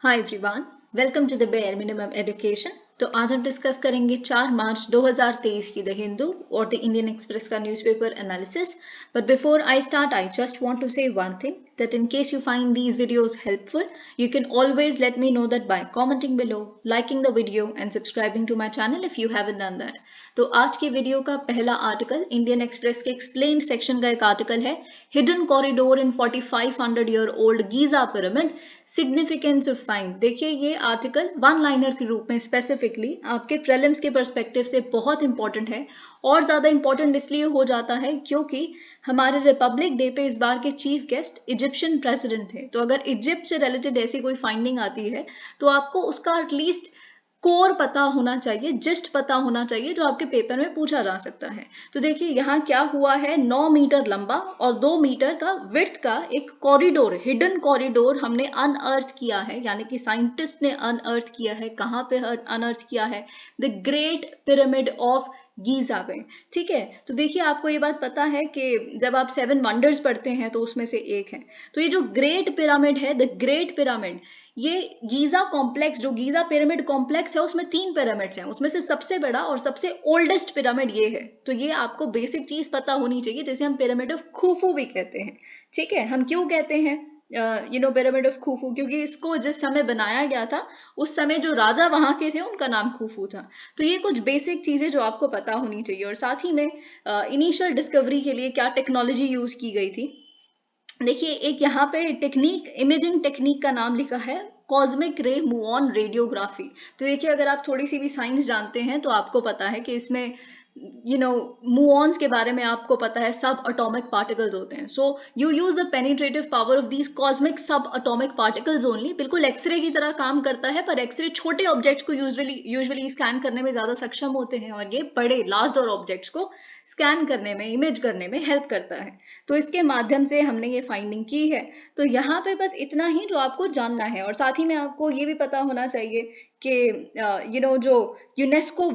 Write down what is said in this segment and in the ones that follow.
Hi everyone, welcome to the bare minimum education. तो आज हम डिस्कस करेंगे 4 मार्च 2023 की द हिंदू और द इंडियन एक्सप्रेस का newspaper analysis. But before I start, I just want to say one thing that in case you find these videos helpful, you can always let me know that by commenting below, liking the video and subscribing to my channel if you haven't done that. तो आज की video का पहला article Indian express के explained section का एक article है, hidden corridor in 4500 year old Giza pyramid, significance of find. देखिए ये आर्टिकल वन लाइनर के रूप में स्पेसिफिकली आपके प्रीलिम्स के पर्सपेक्टिव से बहुत इंपॉर्टेंट है, और ज़्यादा इंपॉर्टेंट इसलिए हो जाता है क्योंकि हमारे रिपब्लिक डे पे इस बार के चीफ गेस्ट इजिप्शियन प्रेसिडेंट थे। तो अगर इजिप्ट से रिलेटेड ऐसी कोई फाइंडिंग आती है तो आपको उसका एटलीस्ट कोर पता होना चाहिए, जिस्ट पता होना चाहिए, जो आपके पेपर में पूछा जा सकता है। तो देखिए यहाँ क्या हुआ है, 9 मीटर लंबा और 2 मीटर का विड्थ का एक कॉरिडोर, हिडन कॉरिडोर हमने अनअर्थ किया है, यानी कि साइंटिस्ट ने अनअर्थ किया है। कहाँ पे अनअर्थ किया है? The great pyramid of Giza पे। ठीक है, तो देखिए आपको ये बात पता है कि जब आप 7 वंडर्स पढ़ते हैं तो उसमें से एक है। तो ये जो ग्रेट पिरामिड है, द ग्रेट पिरामिड, ये गीजा कॉम्प्लेक्स, जो गीजा पिरामिड कॉम्प्लेक्स है, उसमें 3 पिरामिड्स हैं, उसमें से सबसे बड़ा और सबसे ओल्डेस्ट पिरामिड ये है। तो ये आपको बेसिक चीज पता होनी चाहिए, जिसे हम पिरामिड ऑफ खुफू भी कहते हैं। ठीक है, हम क्यों कहते हैं पिरामिड ऑफ खुफू? क्योंकि इसको जिस समय बनाया गया था उस समय जो राजा वहां के थे उनका नाम खुफू था। तो ये कुछ बेसिक चीजें जो आपको पता होनी चाहिए। और साथ ही में इनिशियल डिस्कवरी के लिए क्या टेक्नोलॉजी यूज की गई थी। देखिए एक यहाँ पे टेक्निक, इमेजिंग टेक्निक का नाम लिखा है कॉस्मिक रे मुऑन रेडियोग्राफी। तो देखिए अगर आप थोड़ी सी भी साइंस जानते हैं तो आपको पता है कि इसमें मुऑन्स के बारे में आपको पता है, सब एटॉमिक पार्टिकल्स होते हैं। So you use the penetrative power of these cosmic सब एटॉमिक पार्टिकल्स ओनली। बिल्कुल एक्सरे की तरह काम करता है, पर एक्सरे छोटे ऑब्जेक्ट्स को यूजुअली स्कैन करने में ज्यादा सक्षम होते हैं, और ये बड़े लार्जर ऑब्जेक्ट्स को स्कैन करने में, इमेज करने में हेल्प करता है। तो इसके माध्यम से हमने ये फाइंडिंग की है। तो यहाँ पे बस इतना ही जो आपको जानना है। और साथ ही में आपको ये भी पता होना चाहिए कि जो यूनेस्को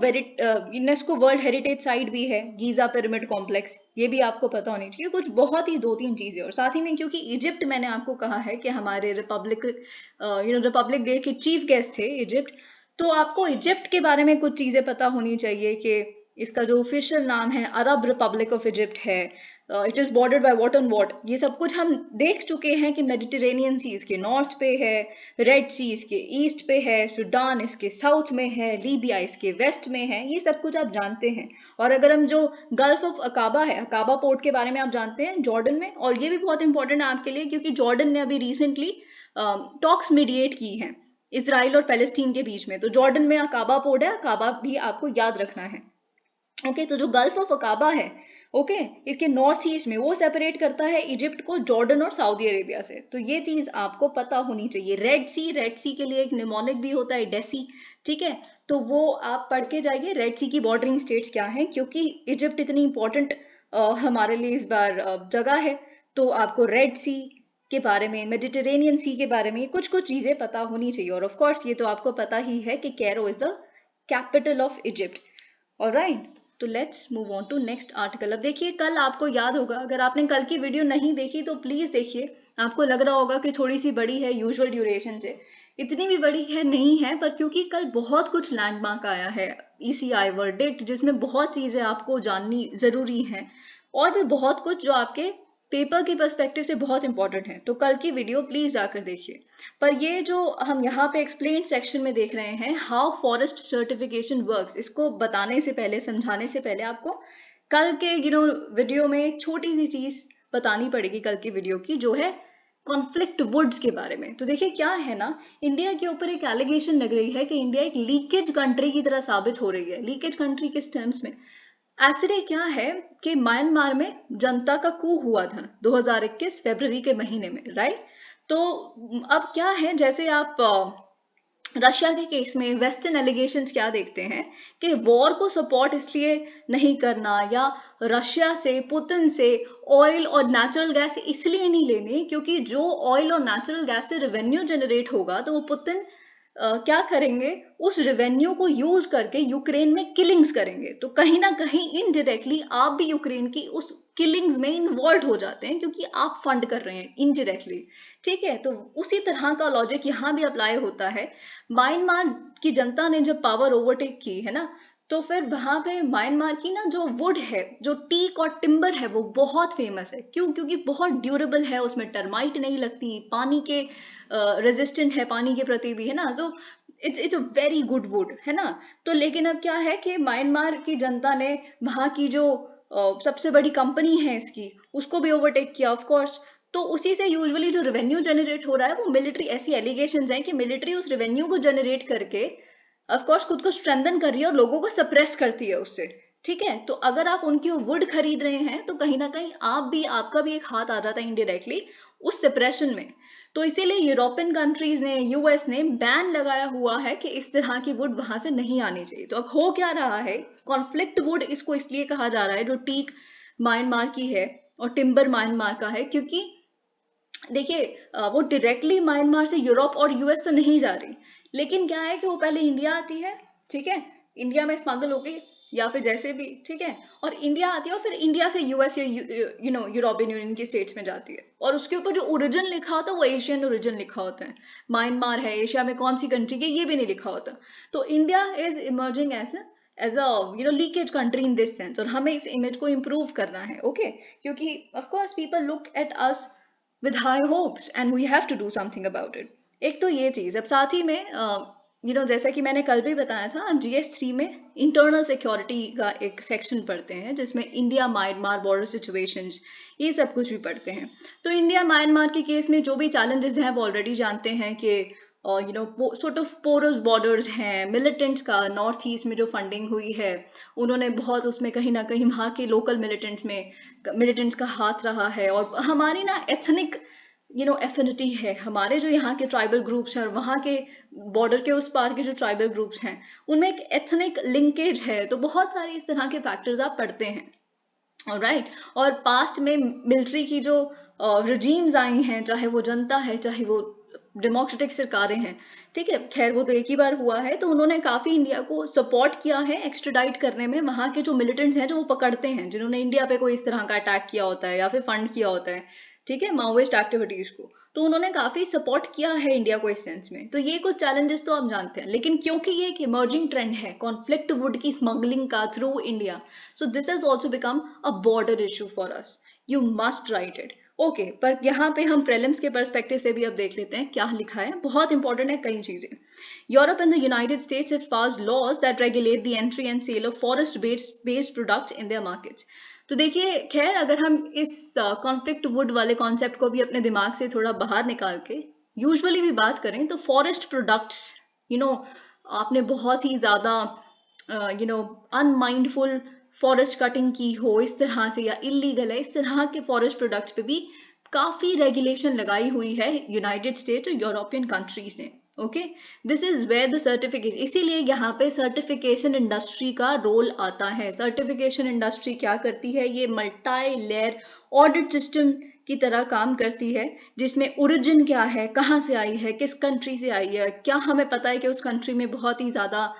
वर्ल्ड हेरिटेज साइट भी है गीजा पिरामिड कॉम्प्लेक्स, ये भी आपको पता होनी चाहिए। कुछ बहुत ही 2-3 चीजें। और साथ ही में क्योंकि इजिप्ट, मैंने आपको कहा है कि हमारे रिपब्लिक डे के चीफ गेस्ट थे इजिप्ट, तो आपको इजिप्ट के बारे में कुछ चीजें पता होनी चाहिए कि इसका जो ऑफिशियल नाम है अरब रिपब्लिक ऑफ इजिप्ट है। It is bordered by what and what, ये सब कुछ हम देख चुके हैं कि मेडिटेरेनियन सी इसके नॉर्थ पे है, रेड सी इसके ईस्ट पे है, सूडान इसके साउथ में है, लीबिया इसके वेस्ट में है, ये सब कुछ आप जानते हैं। और अगर हम जो गल्फ ऑफ अकाबा है, अकाबा पोर्ट के बारे में आप जानते हैं जॉर्डन में, और ये भी बहुत इंपॉर्टेंट है आपके लिए क्योंकि जॉर्डन ने अभी रिसेंटली टॉक्स मीडिएट की है इसराइल और पैलेस्टीन के बीच में। तो जॉर्डन में अकाबा पोर्ट है, अकाबा भी आपको याद रखना है। ओके, तो जो गल्फ ऑफ अकाबा है, ओके, इसके नॉर्थ ईस्ट में वो सेपरेट करता है इजिप्ट को जॉर्डन और सऊदी अरेबिया से। तो ये चीज आपको पता होनी चाहिए। रेड सी के लिए एक निमोनिक भी होता है, डेसी। ठीक है, तो वो आप पढ़ के जाइए रेड सी की बॉर्डरिंग स्टेट्स क्या हैं, क्योंकि इजिप्ट इतनी इंपॉर्टेंट हमारे लिए इस बार जगह है। तो आपको रेड सी के बारे में, मेडिटेरेनियन सी के बारे में कुछ कुछ चीजें पता होनी चाहिए। और ऑफ कोर्स ये तो आपको पता ही है कि Cairo is the capital of Egypt. Alright, तो let's move on to next article. अब देखिए कल आपको याद होगा, अगर आपने कल की वीडियो नहीं देखी तो प्लीज देखिए। आपको लग रहा होगा कि थोड़ी सी बड़ी है यूजुअल ड्यूरेशन से, इतनी भी बड़ी है नहीं है, पर क्योंकि कल बहुत कुछ लैंडमार्क आया है, ईसीआई वर्डिक्ट, जिसमें बहुत चीजें आपको जाननी जरूरी हैं, और भी बहुत कुछ जो आपके पेपर के पर्सपेक्टिव से बहुत इंपॉर्टेंट है। तो कल की वीडियो प्लीज जाकर देखिए। पर ये जो हम यहाँ पे एक्सप्लेन सेक्शन में देख रहे हैं, हाउ फॉरेस्ट सर्टिफिकेशन वर्क्स, इसको बताने से पहले, समझाने से पहले आपको कल के वीडियो में एक छोटी सी चीज बतानी पड़ेगी कल की वीडियो की, जो है कॉन्फ्लिक्ट वुड्स के बारे में। तो देखिए क्या है ना, इंडिया के ऊपर एक एलिगेशन लग रही है कि इंडिया एक लीकेज कंट्री की तरह साबित हो रही है। लीकेज कंट्री किस टर्म्स में? एक्चुअली क्या है कि म्यांमार में जनता का कू हुआ था 2021 फरवरी के महीने में, राइट? तो अब क्या है, जैसे आप रशिया के केस में वेस्टर्न एलिगेशंस क्या देखते हैं कि वॉर को सपोर्ट इसलिए नहीं करना, या रशिया से, पुतिन से ऑयल और नेचुरल गैस इसलिए नहीं लेने क्योंकि जो ऑयल और नेचुरल गैस से रेवेन्यू जनरेट होगा तो वो पुतिन क्या करेंगे, उस रेवेन्यू को यूज करके यूक्रेन में किलिंग्स करेंगे। तो कहीं ना कहीं इनडायरेक्टली आप भी यूक्रेन की उस किलिंग्स में इन्वॉल्व हो जाते हैं, क्योंकि आप फंड कर रहे हैं इनडायरेक्टली। ठीक है, तो उसी तरह का लॉजिक यहाँ भी अप्लाई होता है। म्यांमार की जनता ने जब पावर ओवरटेक की है ना, तो फिर वहां पे म्यांमार की ना जो वुड है, जो टीक और टिम्बर है, वो बहुत फेमस है। क्यों? क्योंकि बहुत ड्यूरेबल है, उसमें टर्माइट नहीं लगती, पानी के रेजिस्टेंट है, पानी के प्रति भी, है ना। So it's a very good would, है ना। तो लेकिन अब क्या है कि म्यांमार की जनता ने वहां की जो सबसे बड़ी कंपनी है इसकी, उसको भी ओवरटेक किया ऑफ कोर्स। तो उसी से यूजुअली जो रेवेन्यू जनरेट हो रहा है वो मिलिट्री, ऐसी एलिगेशंस हैं कि मिलिट्री उस रेवेन्यू को जनरेट करके ऑफ कोर्स खुद को स्ट्रेंथन कर रही है और लोगों को सप्रेस करती है उससे। ठीक है, तो अगर आप उनकी वुड खरीद रहे हैं तो कहीं ना कहीं आप भी, आपका भी एक हाथ आ जाता है इनडायरेक्टली उस सेपरेशन में। तो इसीलिए यूरोपियन कंट्रीज ने, यूएस ने बैन लगाया हुआ है कि इस तरह की वुड वहां से नहीं आनी चाहिए। तो अब हो क्या रहा है, कॉन्फ्लिक्ट वुड इसको इसलिए कहा जा रहा है, जो टीक म्यांमार की है और टिम्बर म्यांमार का है, क्योंकि देखिए वो डायरेक्टली म्यांमार से यूरोप और यूएस तो नहीं जा रही, लेकिन क्या है कि वो पहले इंडिया आती है। ठीक है, इंडिया में स्मगल होके या फिर जैसे भी, ठीक है, और इंडिया आती है और फिर इंडिया से यूएस या यूरोपियन यूनियन की स्टेट्स में जाती है, और उसके ऊपर जो ओरिजिन लिखा होता है वो एशियन ओरिजिन लिखा होता है। म्यांमार है एशिया में कौन सी कंट्री के, ये भी नहीं लिखा होता। तो India is emerging as a leakage country in this sense, और हमें इस इमेज को इम्प्रूव करना है। ओके, क्योंकि of course people look at us with high hopes and we have to do something about it। एक तो ये चीज, अब साथ ही में जैसा कि मैंने कल भी बताया था, हम GS3 में इंटरनल सिक्योरिटी का एक सेक्शन पढ़ते हैं जिसमें इंडिया म्यांमार बॉर्डर सिचुएशंस, ये सब कुछ भी पढ़ते हैं। तो इंडिया म्यांमार के केस में जो भी चैलेंजेस हैं वो ऑलरेडी जानते हैं कि sort of porous borders हैं, मिलिटेंट्स का नॉर्थ ईस्ट में जो फंडिंग हुई है, उन्होंने बहुत उसमें कहीं ना कहीं वहाँ के लोकल मिलिटेंट्स का हाथ रहा है। और हमारी ना एथनिक एफिनिटी है, हमारे जो यहाँ के ट्राइबल ग्रुप्स हैं और वहाँ के बॉर्डर के उस पार के जो ट्राइबल ग्रुप्स हैं, उनमें एक एथनिक लिंकेज है। तो बहुत सारे इस तरह के फैक्टर्स आप पढ़ते हैं, ऑलराइट। और पास्ट में मिलिट्री की जो रिजीम्स आई हैं, चाहे वो जनता है चाहे वो डेमोक्रेटिक सरकारें हैं, ठीक है, खैर वो तो एक ही बार हुआ है, तो उन्होंने काफी इंडिया को सपोर्ट किया है एक्स्ट्राडाइट करने में वहां के जो मिलिटेंट्स हैं जो वो पकड़ते हैं, जिन्होंने इंडिया पे कोई इस तरह का अटैक किया होता है या फिर फंड किया होता है, ठीक है, माओइस्ट एक्टिविटीज को। तो उन्होंने काफी सपोर्ट किया है इंडिया को इस सेंस में। तो ये कुछ चैलेंजेस तो आप जानते हैं, लेकिन क्योंकि ये एक इमर्जिंग ट्रेंड है कॉन्फ्लिक्ट वुड की स्मगलिंग का through India, so this has also become a border issue for us. You must write it. Okay, पर यहाँ पे हम प्रीलिम्स के पर्सपेक्टिव से भी अब देख लेते हैं क्या लिखा है, बहुत इंपॉर्टेंट है कई चीजें। Europe and the United States have passed laws that regulate the entry and sale of forest based products in their markets. तो देखिए, खैर अगर हम इस कॉन्फ्लिक्ट वुड वाले कॉन्सेप्ट को भी अपने दिमाग से थोड़ा बाहर निकाल के यूजुअली भी बात करें, तो फॉरेस्ट प्रोडक्ट्स, आपने बहुत ही ज्यादा अनमाइंडफुल फॉरेस्ट कटिंग की हो इस तरह से, या इलीगल है इस तरह के फॉरेस्ट प्रोडक्ट्स पे भी काफी रेगुलेशन लगाई हुई है यूनाइटेड स्टेट्स और यूरोपियन कंट्रीज ने। Okay, this is where the certification, इसीलिए यहाँ पे सर्टिफिकेशन इंडस्ट्री का रोल आता है। सर्टिफिकेशन इंडस्ट्री क्या करती है, ये मल्टी लेयर ऑडिट सिस्टम की तरह काम करती है, जिसमें ओरिजिन क्या है, कहाँ से आई है, किस कंट्री से आई है, क्या हमें पता है कि उस कंट्री में बहुत ही ज्यादा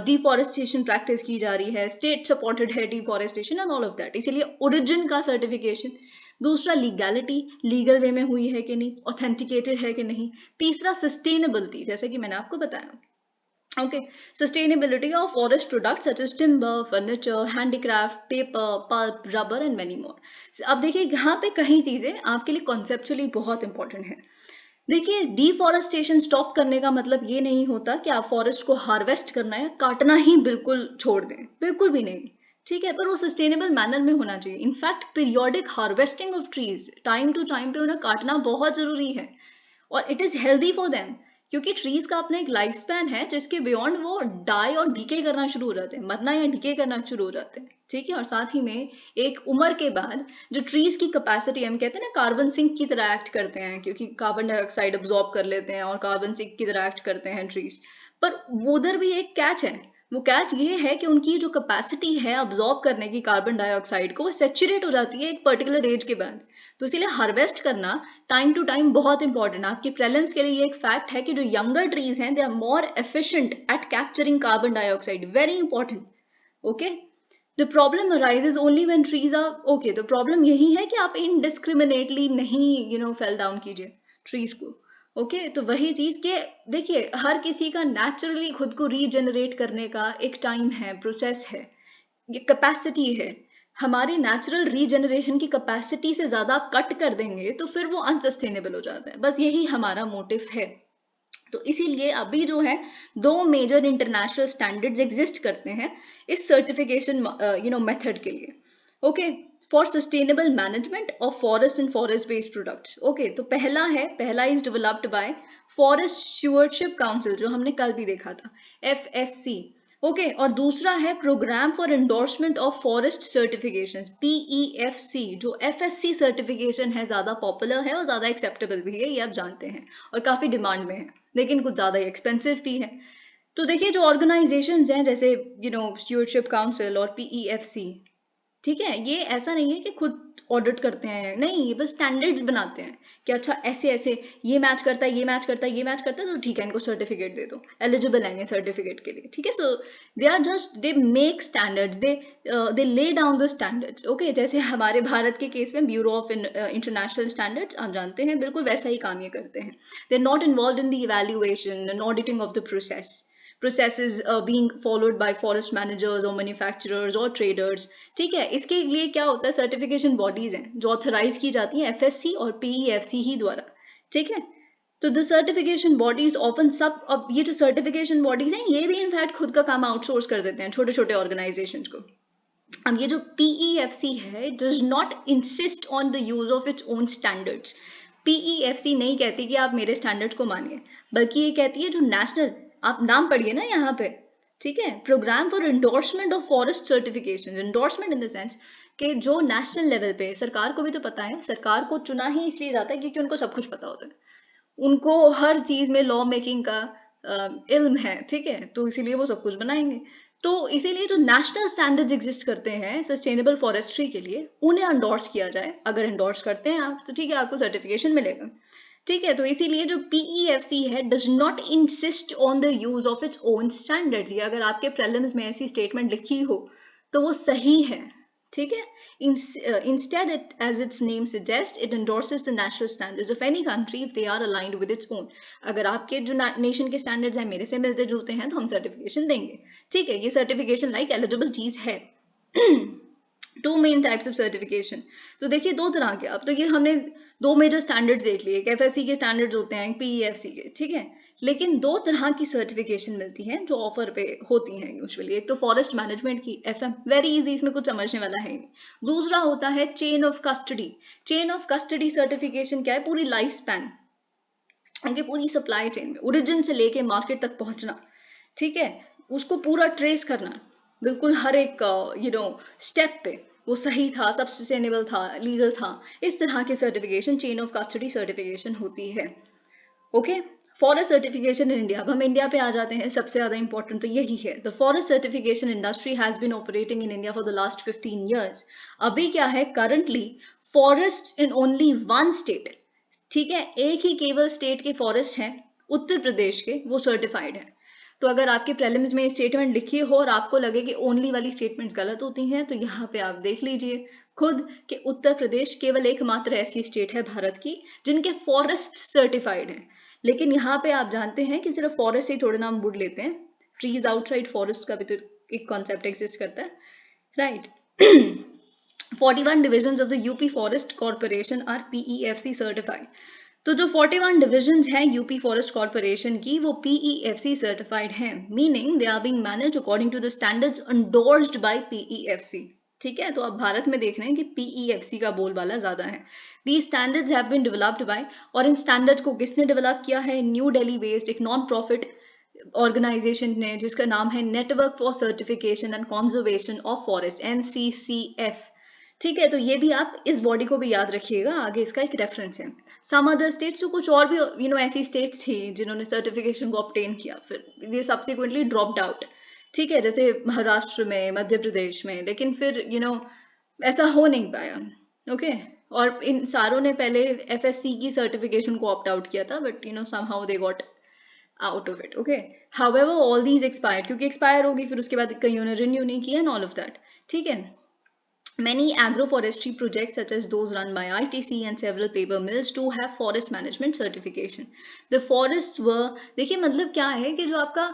डिफॉरेस्टेशन प्रैक्टिस की जा रही है, स्टेट सपोर्टेड है deforestation and all of that, इसीलिए ओरिजिन का सर्टिफिकेशन। दूसरा लीगैलिटी, लीगल वे में हुई है कि नहीं, ऑथेंटिकेटेड है कि नहीं। तीसरा सस्टेनेबिलिटी, जैसे कि मैंने आपको बताया। Okay, sustainability of forest products such as timber, furniture, handicraft, paper, pulp, rubber and many more. अब देखिए यहाँ पे कई चीजें आपके लिए कॉन्सेप्चुअली बहुत इंपॉर्टेंट है। देखिए, डिफॉरेस्टेशन स्टॉप करने का मतलब ये नहीं होता कि आप फॉरेस्ट को हार्वेस्ट करना है, काटना ही बिल्कुल छोड़ दें, बिल्कुल भी नहीं। ठीक है, पर वो सस्टेनेबल मैनर में होना चाहिए। In fact periodic harvesting of trees, time to time पे उन्हें काटना बहुत जरूरी है, और it is healthy for them, क्योंकि ट्रीज का अपना एक लाइफ स्पैन है जिसके बियॉन्ड वो डाई और डीके करना शुरू हो जाते हैं, मरना या डीके करना शुरू हो जाते हैं। ठीक है, और साथ ही में एक उम्र के बाद जो ट्रीज की कैपेसिटी, हम कहते हैं ना कार्बन सिंक की तरह एक्ट करते हैं, क्योंकि कार्बन डाइऑक्साइड अब्जॉर्ब कर लेते हैं और कार्बन सिंक की तरह एक्ट करते हैं ट्रीज। पर उधर भी एक कैच है, वो कैच ये है कि उनकी जो कैपेसिटी है अब्जॉर्ब करने की कार्बन डाइऑक्साइड को, वो सेचुरेट हो जाती है एक पर्टिकुलर एज के बाद। तो इसीलिए हार्वेस्ट करना टाइम टू टाइम बहुत इंपॉर्टेंट है। आपके प्रेलिम्स के लिए ये एक फैक्ट है कि जो यंगर ट्रीज हैं they are more efficient at capturing carbon dioxide, very important. Okay, the problem arises only when trees are okay. तो प्रॉब्लम यही है कि आप इनडिस्क्रिमिनेटली नहीं फेल डाउन कीजिए ट्रीज को। ओके, तो वही चीज के देखिए, हर किसी का नेचुरली खुद को रीजनरेट करने का एक टाइम है, प्रोसेस है, ये कैपेसिटी है। हमारी नेचुरल रीजनरेशन की कैपेसिटी से ज्यादा आप कट कर देंगे तो फिर वो अनसस्टेनेबल हो जाता है। बस यही हमारा मोटिव है। तो इसीलिए अभी जो है 2 मेजर इंटरनेशनल स्टैंडर्ड्स एग्जिस्ट करते हैं इस सर्टिफिकेशन मेथड के लिए। Okay, for sustainable management of forest and forest based products. Okay, तो पहला is developed by Forest Stewardship Council, जो हमने कल भी देखा था, FSC। ओके, और दूसरा है programme for endorsement of forest certifications, PEFC। जो FSC सर्टिफिकेशन है ज्यादा पॉपुलर है और ज्यादा एक्सेप्टेबल भी है, ये आप जानते हैं, और काफी डिमांड में है, लेकिन कुछ ज्यादा ही एक्सपेंसिव भी है। तो देखिए, जो ऑर्गेनाइजेशंस हैं जैसे स्टूवर्डशिप काउंसिल और PEFC, ठीक है, ये ऐसा नहीं है कि खुद ऑडिट करते हैं, नहीं, ये बस स्टैंडर्ड्स बनाते हैं कि अच्छा ऐसे ऐसे ये मैच करता है, ये मैच करता है, ये मैच करता है, तो ठीक है, इनको सर्टिफिकेट दे दो, एलिजिबल हैं सर्टिफिकेट के लिए। ठीक है, so they are just, they make standards, they lay down the standards. Okay, जैसे हमारे भारत के केस में ब्यूरो ऑफ इंटरनेशनल स्टैंडर्ड्स, आप जानते हैं, बिल्कुल वैसा ही काम ये करते हैं। They are not involve in the evaluation and auditing of the processes being followed by forest managers or manufacturers or traders। ठीक है, इसके लिए क्या होता है, सर्टिफिकेशन बॉडीज हैं जो ऑथराइज की जाती हैं FSC और PEFC ही द्वारा। ठीक है, तो द सर्टिफिकेशन बॉडीज ऑफन सब, अब ये जो सर्टिफिकेशन बॉडीज हैं ये भी इनफैक्ट खुद का काम आउटसोर्स कर देते हैं छोटे छोटे ऑर्गेनाइजेशन को। अब ये जो PEFC है, does not insist on the use of its own standards. PEFC नहीं कहती कि आप मेरे स्टैंडर्ड्स को मानिए, बल्कि ये कहती है जो नेशनल, आप नाम पढ़िए ना यहाँ पे, ठीक है, programme for endorsement of forest certification. Endorsement in the sense कि जो नेशनल लेवल पे, सरकार को भी तो पता है, सरकार को चुना ही इसलिए जाता है क्योंकि उनको सब कुछ पता होता है, उनको हर चीज में लॉ मेकिंग का इल्म है। ठीक है, तो इसीलिए वो सब कुछ बनाएंगे। तो इसीलिए जो नेशनल स्टैंडर्ड्स एग्जिस्ट करते हैं सस्टेनेबल फॉरेस्ट्री के लिए, उन्हें एंडोर्स किया जाए। अगर एंडोर्स करते हैं आप तो ठीक है, आपको सर्टिफिकेशन मिलेगा। ठीक है, तो इसीलिए जो PEFC है does not insist on the use of its own standards. ये अगर आपके प्रीलिम्स में ऐसी स्टेटमेंट लिखी हो तो वो सही है। ठीक है, instead it, as its name suggests, it endorses the national standards of any country if they are aligned with its own। अगर आपके जो नेशन के स्टैंडर्ड्स हैं मेरे से मिलते जुलते हैं तो हम सर्टिफिकेशन देंगे। ठीक है, ये सर्टिफिकेशन लाइक एलिजिबल चीज है। Two main types of certification, तो देखिए दो तरह के। अब तो ये हमने 2 मेजर स्टैंडर्ड्स देख लिए, FSC के स्टैंडर्ड्स होते हैं, PEFC के। ठीक है, लेकिन 2 तरह की सर्टिफिकेशन मिलती है जो ऑफर पे होती हैं यूजुअली। एक तो फॉरेस्ट मैनेजमेंट की, FM, वेरी इजी, इसमें कुछ समझने वाला है नहीं। दूसरा होता है chain of custody. Chain of custody certification क्या है, पूरी लाइफ स्पैन, उनके पूरी सप्लाई चेन में ओरिजिन से लेके मार्केट तक पहुंचना, ठीक है, उसको पूरा ट्रेस करना, बिल्कुल हर एक स्टेप पे वो सही था, सब सस्टेनेबल था, लीगल था, इस तरह की certification chain of custody certification होती है। Okay, forest certification in India, अब हम इंडिया पे आ जाते हैं, सबसे ज्यादा इंपॉर्टेंट तो यही है। The forest certification industry has been operating in India for the last 15 years. अभी क्या है, currently forest in only 1 state, ठीक है, एक ही केवल स्टेट के फॉरेस्ट हैं, उत्तर प्रदेश के, वो सर्टिफाइड है। तो अगर आपके प्रीलिम्स में स्टेटमेंट लिखी हो और आपको लगे कि ओनली वाली स्टेटमेंट्स गलत होती हैं, तो यहाँ पे आप देख लीजिए खुद कि उत्तर प्रदेश केवल एकमात्र ऐसी स्टेट है भारत की जिनके फॉरेस्ट सर्टिफाइड है। लेकिन यहाँ पे आप जानते हैं कि सिर्फ फॉरेस्ट ही थोड़े नाम बुड़ लेते हैं, ट्रीज आउटसाइड फॉरेस्ट का भी तो एक कॉन्सेप्ट एग्जिस्ट करता है, right. 41 divisions of the UP Forest Corporation are PEFC certified। तो जो 41 डिविजन्स हैं यूपी फॉरेस्ट कॉर्पोरेशन की, वो PEFC सर्टिफाइड हैं, meaning they are being managed according to the standards endorsed by PEFC। ठीक है, तो अब भारत में देख रहे हैं कि PEFC का बोलबाला ज्यादा है। These standards have been developed by, और इन स्टैंडर्ड्स को किसने डेवलप किया है, न्यू दिल्ली बेस्ड एक नॉन प्रॉफिट ऑर्गेनाइजेशन ने, जिसका नाम है network for certification and conservation of forest, NCCF। ठीक है, तो ये भी आप इस बॉडी को भी याद रखिएगा, आगे इसका एक रेफरेंस है। सम अदर स्टेट्स, तो कुछ और भी ऐसी स्टेट्स थी जिन्होंने सर्टिफिकेशन को ऑब्टेन किया, फिर ये सब्सिक्वेंटली ड्रॉप्ड आउट। ठीक है, जैसे महाराष्ट्र में, मध्य प्रदेश में, लेकिन फिर ऐसा हो नहीं पाया। ओके, और इन सारों ने पहले FSC की सर्टिफिकेशन को ऑप्ट आउट किया था, but somehow they got out of it. Okay, however all these expired, क्योंकि एक्सपायर होगी, फिर उसके बाद कईयों ने रिन्यू नहीं किया and all of that. ठीक है, many agroforestry projects such as those run by ITC and several paper mills to have forest management certification. The forests were, देखिए मतलब क्या है कि जो आपका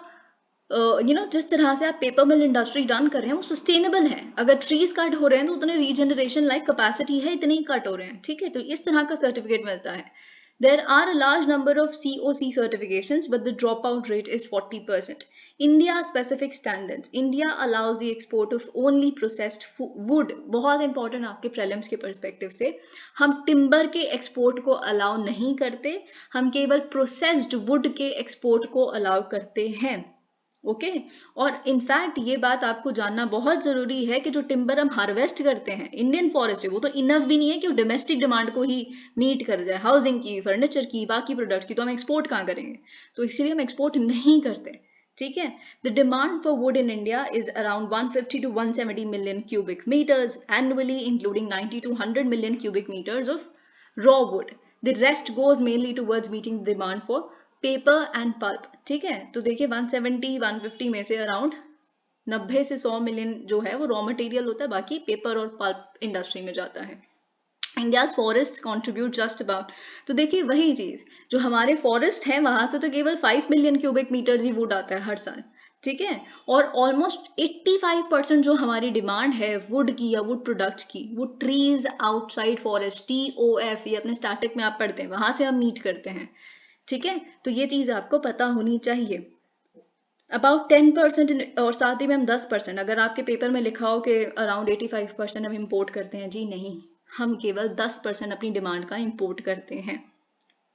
जिस तरह से आप पेपर मिल इंडस्ट्री रन कर रहे हैं वो सस्टेनेबल है। अगर ट्रीज कट हो रहे हैं तो उतने रीजनरेशन लाइक कैपेसिटी है, इतने ही कट हो रहे हैं। ठीक है, तो इस तरह का सर्टिफिकेट मिलता है। There are a large number of COC certifications, but the dropout rate is 40%. India specific standards. India allows the export of only processed wood. बहुत important आपके prelims के perspective से, हम timber के export को allow नहीं करते, हम केवल processed wood के export को allow करते हैं। ओके, और इनफैक्ट ये बात आपको जानना बहुत जरूरी है कि जो टिम्बर हम हार्वेस्ट करते हैं, इंडियन फॉरेस्ट है, वो तो इनफ भी नहीं है कि वो डोमेस्टिक डिमांड को ही मीट कर जाए। हाउसिंग की, फर्नीचर की, बाकी प्रोडक्ट्स की तो हम एक्सपोर्ट कहाँ करेंगे, तो इसीलिए हम एक्सपोर्ट नहीं करते। ठीक है, the demand for would in India is around 150 to 170 million cubic meters annually, including 90 to 100 million cubic meters of raw wood. The rest goes mainly towards meeting the demand for paper and pulp. ठीक है, तो देखिए 170-150 में से around 90 से 100 million जो है वो रॉ मटेरियल होता है, बाकी पेपर और पल्प इंडस्ट्री में जाता है। India's forest contribute just about, तो देखिए वही चीज, जो हमारे फॉरेस्ट है वहां से तो केवल 5 मिलियन क्यूबिक मीटर ही वुड आता है हर साल। ठीक है, और ऑलमोस्ट 85% जो हमारी डिमांड है वुड की या वुड प्रोडक्ट की, वो ट्रीज आउटसाइड फॉरेस्ट, TOF, ये अपने स्टार्टअप में आप पढ़ते हैं, वहां से हम मीट करते हैं। ठीक है, तो ये चीज आपको पता होनी चाहिए। अबाउट 10% और साथ ही में हम 10%, अगर आपके पेपर में लिखा हो कि अराउंड 85% हम इंपोर्ट करते हैं, जी नहीं, हम केवल 10% अपनी डिमांड का इंपोर्ट करते हैं।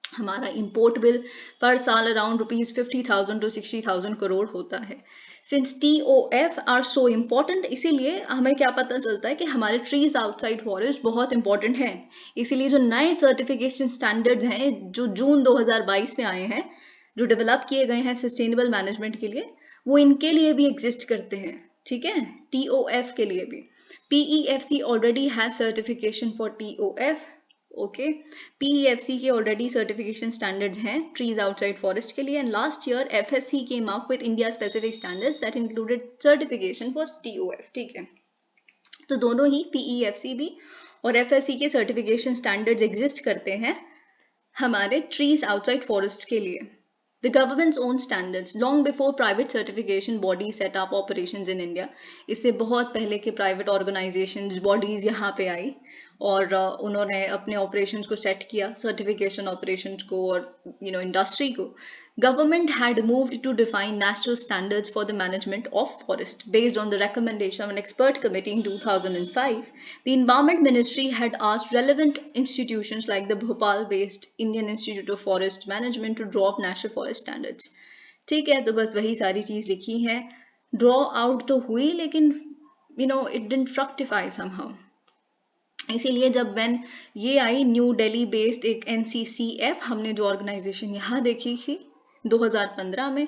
हमारा इंपोर्ट बिल पर साल अराउंड ₹50,000 to 60,000 करोड़ होता है। Since TOF are so important, इसीलिए हमें क्या पता चलता है कि हमारे ट्रीज आउटसाइड फॉरेस्ट बहुत इंपॉर्टेंट हैं। इसीलिए जो नए सर्टिफिकेशन स्टैंडर्ड्स हैं जो जून 2022 में आए हैं, जो डेवलप किए गए हैं सस्टेनेबल मैनेजमेंट के लिए, वो इनके लिए भी एग्जिस्ट करते हैं। ठीक है, TOF के लिए भी। PEFC already has certification for TOF। Okay, PEFC के ऑलरेडी सर्टिफिकेशन स्टैंडर्ड्स हैं ट्रीज आउटसाइड फॉरेस्ट के लिए, and last year FSC came up with India specific standards that included certification for TOF। ठीक है, तो दोनों ही PEFC भी और FSC के सर्टिफिकेशन स्टैंडर्ड्स एग्जिस्ट करते हैं हमारे ट्रीज आउटसाइड फॉरेस्ट के लिए। The government's own standards long before private certification bodies set up operations in India. इससे बहुत पहले के प्राइवेट ऑर्गेनाइजेशंस, बॉडीज यहाँ पे आई और उन्होंने अपने ऑपरेशंस को सेट किया, सर्टिफिकेशन ऑपरेशंस को और इंडस्ट्री को। Government had moved to define national standards for the management of forest based on the recommendation of an expert committee in 2005. The Environment Ministry had asked relevant institutions like the Bhopal-based Indian Institute of Forest Management to draw up national forest standards. ठीक है, तो बस वही सारी चीज लिखी है, draw out तो हुई लेकिन it didn't fructify somehow. इसीलिए जब व्हेन ये आई न्यू दिल्ली बेस्ड एक NCCF, हमने जो ऑर्गेनाइजेशन यहाँ देखी थी 2015 में,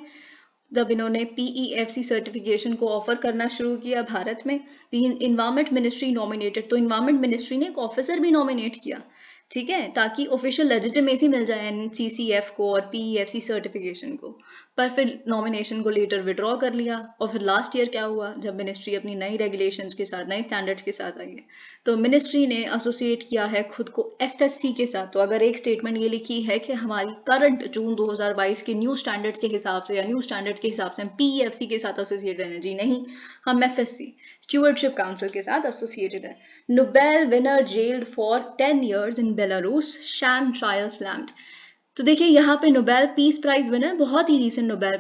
जब इन्होंने PEFC सर्टिफिकेशन को ऑफर करना शुरू किया भारत में, इन्वायरमेंट मिनिस्ट्री नॉमिनेटेड, तो इन्वायरमेंट मिनिस्ट्री ने एक ऑफिसर भी नॉमिनेट किया। ठीक है, ताकि ऑफिशियल लेजिटिमेसी मिल जाए NCCF को और PEFC सर्टिफिकेशन को। पर फिर नॉमिनेशन को लेटर विड्रॉ कर लिया, और फिर लास्ट ईयर क्या हुआ, जब मिनिस्ट्री अपनी नई रेगुलेशंस के साथ, नए स्टैंडर्ड्स के साथ आई है, तो मिनिस्ट्री ने एसोसिएट किया है खुद को FSC के साथ। तो अगर एक स्टेटमेंट ये लिखी है कि हमारी करंट जून 2022 के न्यू स्टैंडर्ड्स के हिसाब से या न्यू स्टैंडर्ड्स के हिसाब से हम PEFC के साथ एसोसिएटेड हैं, जी नहीं, हम FSC स्टूवर्डशिप काउंसिल के साथ एसोसिएटेड है। Nobel winner jailed for 10 years in Belarus, sham trial slammed. तो देखिए यहाँ पे नोबेल पीस प्राइज विनर, बहुत ही recent Nobel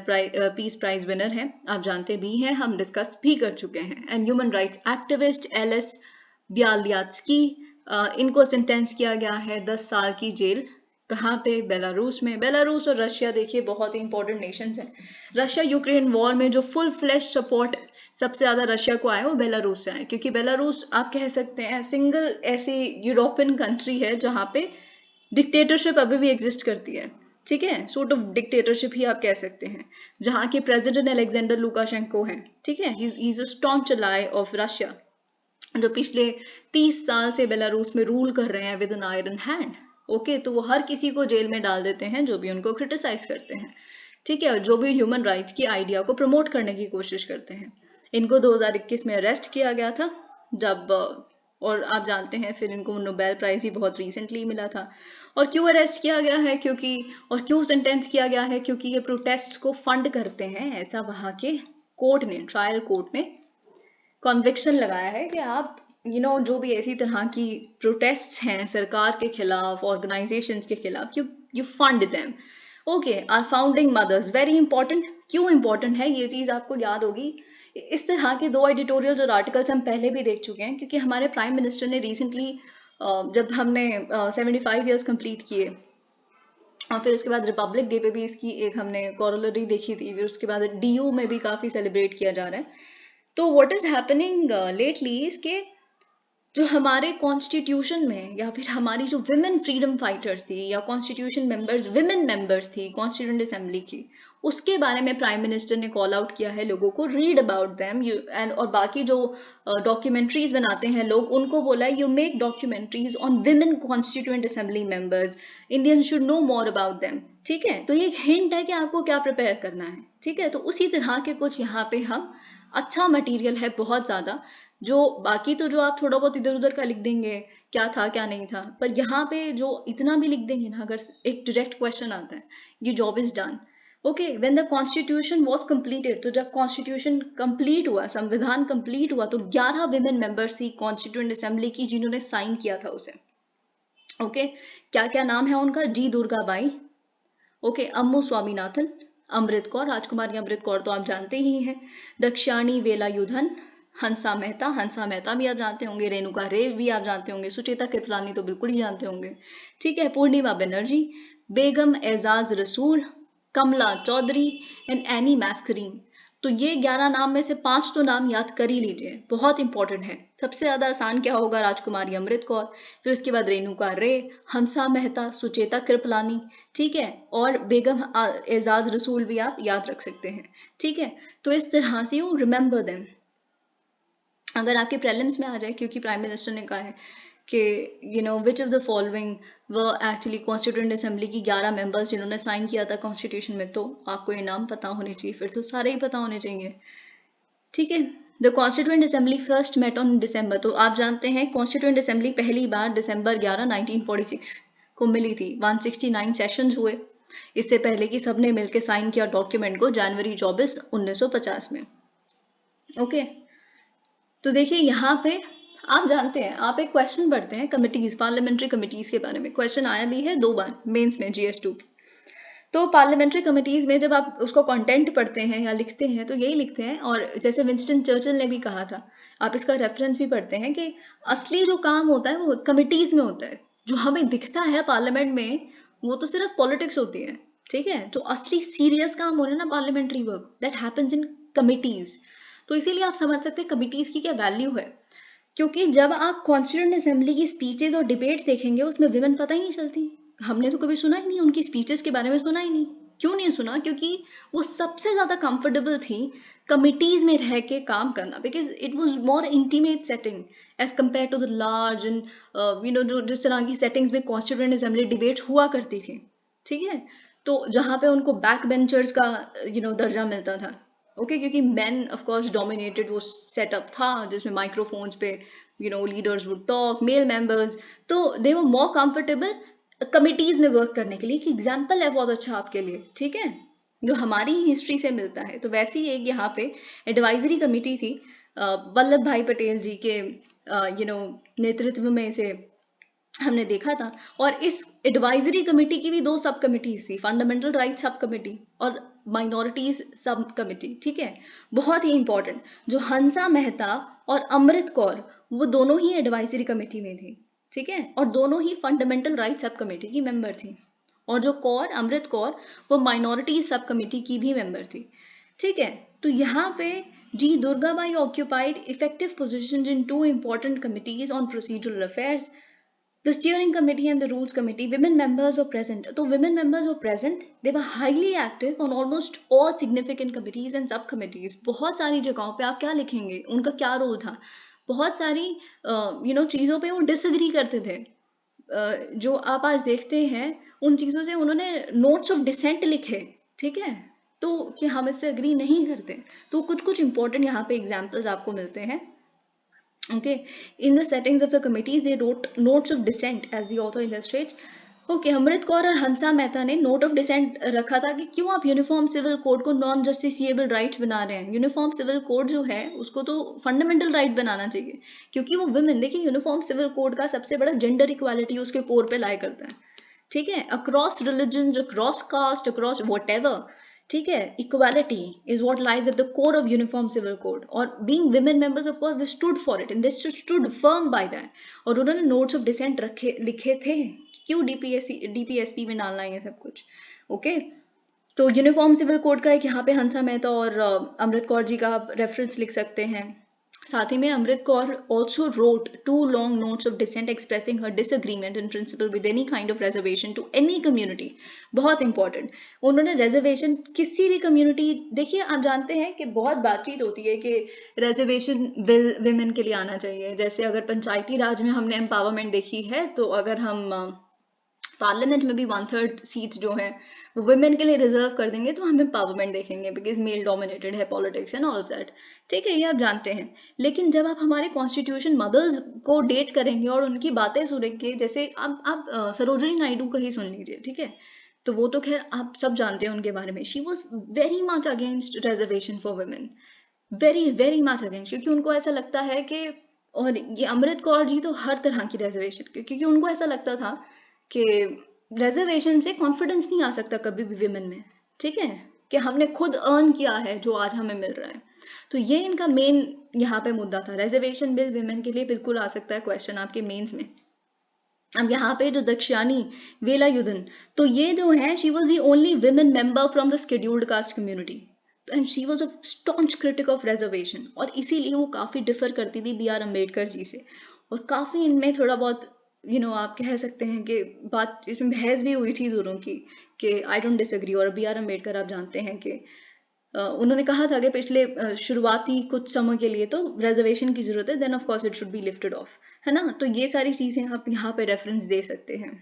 peace prize winner है, आप जानते भी हैं, हम डिस्कस भी कर चुके हैं। And human rights activist Ales Bialiatski, इनको सेंटेंस किया गया है 10 साल की जेल। कहाँ पे? बेलारूस में। बेलारूस और रशिया देखिए बहुत ही इंपॉर्टेंट नेशंस हैं। रशिया यूक्रेन वॉर में जो फुल फ्लैश सपोर्ट सबसे ज्यादा रशिया को आया वो बेलारूस से आया, क्योंकि बेलारूस आप कह सकते हैं सिंगल ऐसी यूरोपियन कंट्री है जहाँ पे डिक्टेटरशिप अभी भी एग्जिस्ट करती है। ठीक है, sort of dictatorship ही आप कह सकते हैं, जहाँ के प्रेसिडेंट अलेक्जेंडर लुकाशेंको हैं, ठीक है, he is a staunch ally of Russia, जो पिछले 30 साल से बेलारूस में रूल कर रहे हैं with an iron hand. Okay, तो वो हर किसी को जेल में डाल देते हैं जो भी उनको क्रिटिसाइज करते हैं, ठीक है, और जो भी ह्यूमन राइट्स की आइडिया को प्रमोट करने की कोशिश करते हैं। इनको 2021 में अरेस्ट किया गया था, जब और आप जानते हैं फिर इनको नोबेल प्राइज भी बहुत रिसेंटली मिला था। और क्यों अरेस्ट किया गया है, क्योंकि और क्यों सेंटेंस किया गया है, क्योंकि ये प्रोटेस्ट को फंड करते हैं, ऐसा वहां के कोर्ट ने, ट्रायल कोर्ट ने कॉन्विक्शन लगाया है कि आप जो भी ऐसी तरह की प्रोटेस्ट हैं सरकार के खिलाफ, ऑर्गेनाइजेशंस के खिलाफ, you fund them. Okay, are founding mothers, very important. क्यों इंपॉर्टेंट है ये चीज आपको याद होगी, इस तरह के 2 एडिटोरियल्स और आर्टिकल्स हम पहले भी देख चुके हैं, क्योंकि हमारे प्राइम मिनिस्टर ने रिसेंटली, जब हमने 75 ईयर्स कंप्लीट किए और फिर उसके बाद रिपब्लिक डे पे भी इसकी एक हमने कॉरोलरी देखी थी, फिर उसके बाद DU में भी काफी सेलिब्रेट किया जा रहा है। तो व्हाट इज हैपनिंग लेटली इसके जो हमारे कॉन्स्टिट्यूशन में, या फिर हमारी जो विमेन फ्रीडम फाइटर्स थी या कॉन्स्टिट्यूशन मेंबर्स, विमेन मेंबर्स थी कॉन्स्टिट्यूंट असेंबली की, उसके बारे में प्राइम मिनिस्टर ने कॉल आउट किया है लोगों को, रीड अबाउट देम एंड, और बाकी जो डॉक्यूमेंट्रीज बनाते हैं लोग, उनको बोला you make documentaries on women constituent assembly members, Indians should know more about them. ठीक है, तो ये एक हिंट है कि आपको क्या प्रिपेयर करना है। ठीक है, तो उसी तरह के कुछ यहाँ पे हम अच्छा मटेरियल है बहुत ज्यादा, जो बाकी तो जो आप थोड़ा बहुत इधर उधर का लिख देंगे क्या था क्या नहीं था, पर यहाँ पे जो इतना भी लिख देंगे ना, अगर एक डायरेक्ट क्वेश्चन आता है, ये job is done. Okay, when the constitution was completed, तो जब कॉन्स्टिट्यूशन कंप्लीट हुआ, संविधान कंप्लीट हुआ, तो 11 विमेन मेंबर्स थी कॉन्स्टिट्यूएंट असेंबली की जिन्होंने साइन किया था उसे। ओके, क्या क्या नाम है उनका, जी दुर्गाबाई, ओके, अम्मू स्वामीनाथन, अमृत कौर, राजकुमारी अमृत कौर तो आप जानते ही हैं, दक्षाणी वेलायुधन, हंसा मेहता भी आप जानते होंगे, रेणुका रे भी आप जानते होंगे, सुचेता कृपलानी तो बिल्कुल ही जानते होंगे। ठीक है, पूर्णिमा बनर्जी, बेगम एजाज रसूल, कमला चौधरी एंड एनी मैस्करीन। तो ये 11 नाम में से 5 तो नाम याद कर ही लीजिए, बहुत इंपॉर्टेंट है। सबसे ज्यादा आसान क्या होगा, राजकुमारी अमृत कौर, फिर उसके बाद रेणुका रे, हंसा मेहता, सुचेता कृपलानी, ठीक है, और बेगम एजाज रसूल भी आप याद रख सकते हैं। ठीक है, तो इस तरह से यू रिमेंबर देम, अगर आपके प्रेलिम्स में आ जाए, क्योंकि प्राइम मिनिस्टर ने कहा है कि विच ऑफ द फॉलोइंग वो एक्चुअली कॉन्स्टिट्यूएंट असेंबली की 11 मेंबर्स जिन्होंने साइन किया था कॉन्स्टिट्यूशन में, तो आपको ये नाम पता होने चाहिए, फिर तो सारे ही पता होने चाहिए। ठीक है, the constituent assembly first met on December, तो आप जानते हैं कॉन्स्टिट्यूएंट असेंबली पहली बार दिसंबर 11 1946 को मिली थी, 169 सेशंस हुए, इससे पहले कि सबने मिलकर साइन किया डॉक्यूमेंट को जनवरी 24 1950 में। ओके, तो देखिए यहाँ पे आप जानते हैं, आप एक क्वेश्चन पढ़ते हैं कमिटीज, पार्लियामेंट्री कमिटीज के बारे में, क्वेश्चन आया भी है 2 बार मेंस में GS2 की। तो पार्लियामेंट्री कमिटीज में जब आप उसको कंटेंट पढ़ते हैं या लिखते हैं तो यही लिखते हैं, और जैसे विंस्टन चर्चिल ने भी कहा था, आप इसका रेफरेंस भी पढ़ते हैं कि असली जो काम होता है वो कमिटीज में होता है, जो हमें दिखता है पार्लियामेंट में वो तो सिर्फ पॉलिटिक्स होती है। ठीक है, तो असली सीरियस काम हो रहा है ना parliamentary work, that happens in committees. तो इसीलिए आप समझ सकते हैं कमिटीज की क्या वैल्यू है, क्योंकि जब आप कॉन्स्टिट्यूएंट असेंबली की स्पीचेस और डिबेट्स देखेंगे उसमें विमेन पता ही नहीं चलती, हमने तो कभी सुना ही नहीं, उनकी स्पीचेस के बारे में सुना ही नहीं। क्यों नहीं सुना, क्योंकि वो सबसे ज्यादा कंफर्टेबल थी कमिटीज में रह के काम करना, because it was more intimate setting as compare to the large and जो जिस तरह की सेटिंग्स में कॉन्स्टिट्यूएंट असेंबली डिबेट्स हुआ करती थी। ठीक है, तो जहाँ पे उनको बैक बेंचर्स का दर्जा मिलता था। ओके, क्योंकि मेन ऑफ कोर्स डोमिनेटेड वो सेटअप था जिसमें माइक्रोफोन्स पे leaders would talk, male members, तो दे वर मोर कंफर्टेबल कमिटीज में वर्क करने के लिए। कि एग्जाम्पल है बहुत अच्छा आपके लिए, ठीक है, जो हमारी हिस्ट्री से मिलता है। तो वैसे ही एक यहाँ पे एडवाइजरी कमिटी थी, वल्लभ भाई पटेल जी के नेतृत्व में इसे हमने देखा था। और इस एडवाइजरी कमेटी की भी 2 सब कमिटीज थी, फंडामेंटल राइट सब कमेटी और माइनॉरिटीज सब कमेटी। ठीक है, बहुत ही इंपॉर्टेंट, जो हंसा मेहता और अमृत कौर वो दोनों ही एडवाइजरी कमेटी में थी। ठीक है, और दोनों ही फंडामेंटल राइट सब कमेटी की मेंबर थी, और जो कौर, अमृत कौर, वो माइनॉरिटी सब कमेटी की भी मेंबर थी। ठीक है, तो यहाँ पे जी Durgabai occupied effective position in 2 important committees on procedural affairs, The steering committee and the rules committee, women members were present. So women members were present. They were highly active on almost all significant committees and sub committees. बहुत सारी जगहों पे आप क्या लिखेंगे, उनका क्या role था, बहुत सारी चीज़ों पे वो डिसएग्री करते थे। जो आप आज देखते हैं उन चीज़ों से उन्होंने नोट्स ऑफ डिसेंट लिखे, ठीक है, तो कि हम इससे अग्री नहीं करते। तो कुछ कुछ इंपॉर्टेंट यहाँ पे एग्जाम्पल्स आपको मिलते हैं। Okay, in the settings of the committees, they wrote notes of dissent, as the author illustrates. Okay, Amrit Kaur और हंसा मेहता ने नोट ऑफ डिसेंट रखा था कि क्यों आप यूनिफॉर्म सिविल कोड को नॉन जस्टिसिएबल राइट्स बना रहे हैं। यूनिफॉर्म सिविल कोड जो है उसको तो फंडामेंटल राइट बनाना चाहिए, क्योंकि वो वुमेन, देखिए यूनिफॉर्म सिविल कोड का सबसे बड़ा जेंडर इक्वालिटी उसके कोर पे लाई करता है, ठीक है, across religion, across caste, across whatever, ठीक है, equality is what lies at the core of uniform civil code, और being women members of course they stood for it and they stood firm by that, और उन्होंने notes of decent लिखे थे क्यों DPSP में डालना है ये सब कुछ। ओके, तो यूनिफॉर्म सिविल कोड का एक यहाँ पे हंसा मेहता और अमृत कौर जी का आप रेफरेंस लिख सकते हैं। साथ ही में Amrit Kaur also wrote 2 long notes of dissent expressing her disagreement in principle with any kind of reservation to any community. बहुत इंपॉर्टेंट, उन्होंने रेजर्वेशन किसी भी कम्युनिटी, देखिए आप जानते हैं कि बहुत बातचीत होती है कि रेजर्वेशन बिल विमेन के लिए आना चाहिए। जैसे अगर पंचायती राज में हमने एम्पावरमेंट देखी है, तो अगर हम पार्लियामेंट में भी 1/3 सीट जो है वो वुमेन के लिए रिजर्व कर देंगे तो हम एम्पावरमेंट देखेंगे, बिकॉज मेल डोमिनेटेड है politics and all of that, ठीक है, ये आप जानते हैं। लेकिन जब आप हमारे कॉन्स्टिट्यूशन मदर्स को डेट करेंगे और उनकी बातें सुनेंगे, जैसे आप सरोजिनी नायडू का ही सुन लीजिए, ठीक है, तो वो तो खैर आप सब जानते हैं उनके बारे में। She was very much against reservation for women, very very much against, क्योंकि उनको ऐसा लगता है कि, और ये अमृत कौर जी तो हर तरह की रेजर्वेशन, क्योंकि उनको ऐसा लगता था कि रेजर्वेशन से कॉन्फिडेंस नहीं आ सकता कभी भी विमेन में, ठीक है, कि हमने खुद अर्न किया है जो आज हमें मिल रहा है। तो ये इनका मेन यहाँ पे मुद्दा था, रेजर्वेशन बिल विमेन के लिए बिल्कुल आ सकता है क्वेश्चन आपके मेंस में। अब यहाँ पे जो दक्षिणी वेलायुधन, तो ये जो है she was the only women member from the scheduled caste community, and she was a staunch critic of reservation, और इसीलिए वो काफी डिफर करती थी बी आर अम्बेडकर जी से, और काफी इनमें थोड़ा बहुत आप कह सकते हैं कि बात इसमें बहस भी हुई थी दोनों की कि आई डोंट डिसएग्री, और बी आर अम्बेडकर आप जानते हैं कि उन्होंने कहा था कि पिछले शुरुआती कुछ समय के लिए तो रिजर्वेशन की जरूरत है, then of course it should be lifted off, है ना। तो ये सारी चीजें आप यहाँ पे रेफरेंस दे सकते हैं।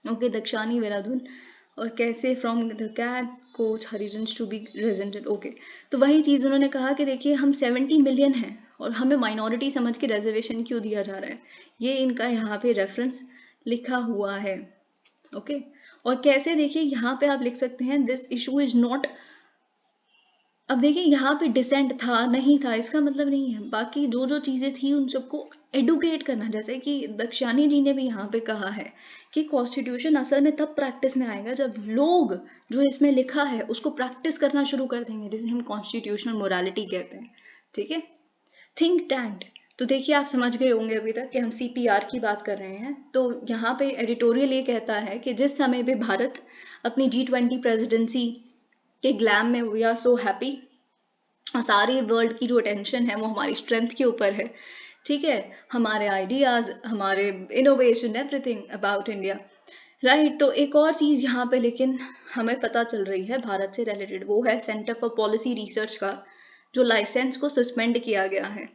ओके, दक्षानी वेलाधुन, और कैसे from the cat coach Harijans to be represented. Okay, तो वही चीज उन्होंने कहा कि देखिए हम 70 मिलियन हैं और हमें माइनॉरिटी समझ के रिजर्वेशन क्यों दिया जा रहा है, ये इनका यहाँ पे रेफरेंस लिखा हुआ है। ओके, और कैसे, देखिए यहाँ पे आप लिख सकते हैं दिस इशू इज नॉट, अब देखिए यहाँ पे डिसेंट था नहीं था इसका मतलब नहीं है, बाकी जो जो चीजें थी उन सबको एडुकेट करना, जैसे कि दक्षानी जी ने भी यहाँ पे कहा है कि कॉन्स्टिट्यूशन असल में तब प्रैक्टिस में आएगा जब लोग जो इसमें लिखा है उसको प्रैक्टिस करना शुरू कर देंगे, जिसे हम कॉन्स्टिट्यूशनल मोरालिटी कहते हैं, ठीक है। थिंक टैंक, तो देखिए आप समझ गए होंगे अभी तक कि हम CPR की बात कर रहे हैं। तो यहाँ पे एडिटोरियल ये कहता है कि जिस समय भी भारत अपनी G20 प्रेसिडेंसी के ग्लैम में, वी आर सो हैप्पी, और सारी वर्ल्ड की जो अटेंशन है वो हमारी स्ट्रेंथ के ऊपर है, ठीक है, हमारे आइडियाज, हमारे innovation, everything about India, right. तो एक और चीज यहाँ पे लेकिन हमें पता चल रही है भारत से रिलेटेड, वो है सेंटर फॉर पॉलिसी रिसर्च का जो लाइसेंस को सस्पेंड किया गया है।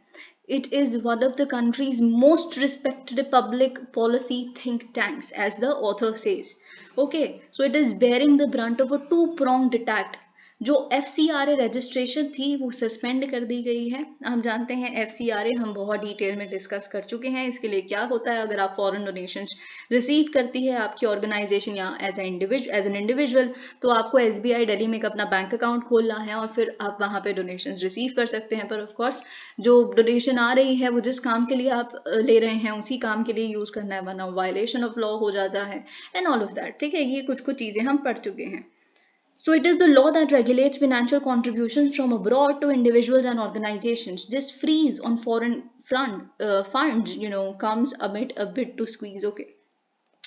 It is one of the countries most respected public policy think tanks as the author says. Okay, so it is bearing the brunt of a two pronged attack. जो FCRA registration थी वो suspend कर दी गई है। हम जानते हैं FCRA हम बहुत डिटेल में डिस्कस कर चुके हैं, इसके लिए क्या होता है, अगर आप फॉरेन डोनेशंस रिसीव करती है आपकी ऑर्गेनाइजेशन या एज एन इंडिविजुअल, तो आपको SBI दिल्ली में एक अपना बैंक अकाउंट खोलना है और फिर आप वहाँ पे डोनेशंस रिसीव कर सकते हैं। पर ऑफ कोर्स जो डोनेशन आ रही है वो जिस काम के लिए आप ले रहे हैं उसी काम के लिए यूज करना है, वरना वायलेशन ऑफ लॉ हो जाता है एंड ऑल ऑफ दैट, ठीक है। ये कुछ कुछ चीजें हम पढ़ चुके हैं। So it is the law that regulates financial contributions from abroad to individuals and organizations. This freeze on foreign funds, comes amid a bid to squeeze. Okay.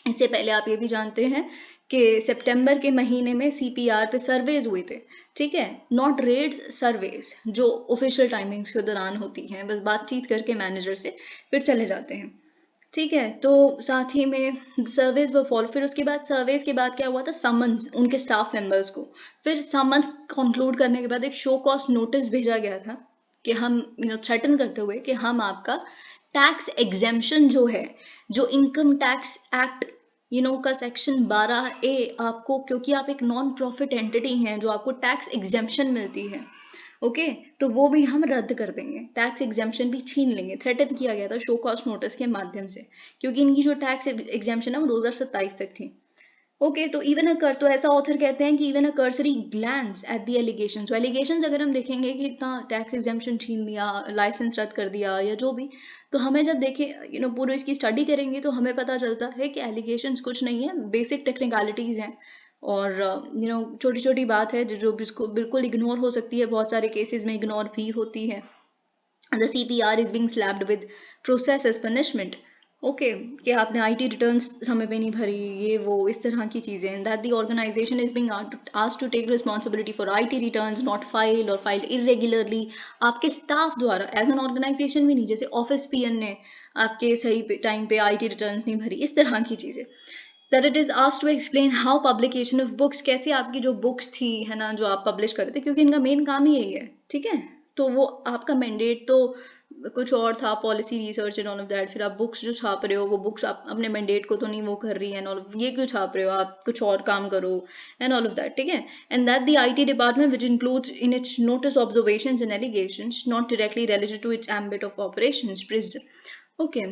इससे पहले आप ये भी जानते हैं कि सितंबर के महीने में CPR पे सर्वेज हुए थे, ठीक है, नॉट रेड्स, सर्वेज जो ऑफिशियल टाइमिंग्स के दौरान होती हैं, बस बातचीत करके मैनेजर से फिर चले जाते हैं, ठीक है। तो साथ ही में सर्वेज व फॉलो, फिर उसके बाद सर्वेज के बाद क्या हुआ था, समन्स उनके स्टाफ मेंबर्स को, फिर समन्स कंक्लूड करने के बाद एक शो कॉज नोटिस भेजा गया था कि हम थ्रेटन करते हुए कि हम आपका टैक्स एग्जेम्पशन जो है, जो इनकम टैक्स एक्ट का सेक्शन 12A आपको, क्योंकि आप एक नॉन प्रॉफिट एंटिटी हैं जो आपको टैक्स एग्जेम्पशन मिलती है, ओके, तो वो भी हम रद्द कर देंगे, टैक्स एग्जेम्पशन भी छीन लेंगे। थ्रेटन किया गया था शो कॉज नोटिस के माध्यम से, क्योंकि इनकी जो टैक्स एग्जेम्पशन है वो 2027 तक थी। ओके, तो इवन अ कर, तो ऐसा ऑथर कहते हैं कि even a cursory glans at the allegations, तो एलिगेशंस अगर हम देखेंगे कि इतना टैक्स एग्जेम्पशन छीन लिया, लाइसेंस रद्द कर दिया या जो भी, तो हमें जब देखें पूरी इसकी स्टडी करेंगे तो हमें पता चलता है कि एलिगेशंस कुछ नहीं है, बेसिक टेक्निकलिटीज हैं, और छोटी छोटी बात है जो बिल्कुल इग्नोर हो सकती है, बहुत सारे केसेस में इग्नोर भी होती है। The CPR is being slapped with process as punishment. Okay, कि आपने आईटी रिटर्न्स समय पे नहीं भरी, ये वो इस तरह की चीज़ें, that the organisation is being asked to take responsibility for IT returns not filed और फाइल्ड इरेगुलरली, आपके स्टाफ द्वारा, एज एन ऑर्गेनाइजेशन भी नहीं, जैसे ऑफिस पीएन ने आपके सही टाइम पे आईटी रिटर्न्स नहीं भरी, इस तरह की चीज़ें। That it is asked to explain how publication of books, कैसे आपकी जो बुक्स थी है ना, जो आप पब्लिश करते थे, क्योंकि इनका मेन काम ही यही है, ठीक है, तो वो आपका मैंडेट तो कुछ और था, policy research and all of that, फिर आप बुक्स जो छाप रहे हो वो बुक्स आप अपने मैंडेट को तो नहीं वो कर रही है, एंड ऑल ये क्यों छाप रहे हो, आप कुछ और काम करो एंड ऑल ऑफ दैट, ठीक है। And that the IT department which includes in its notice observations and allegations not directly related to its ambit of operations, okay,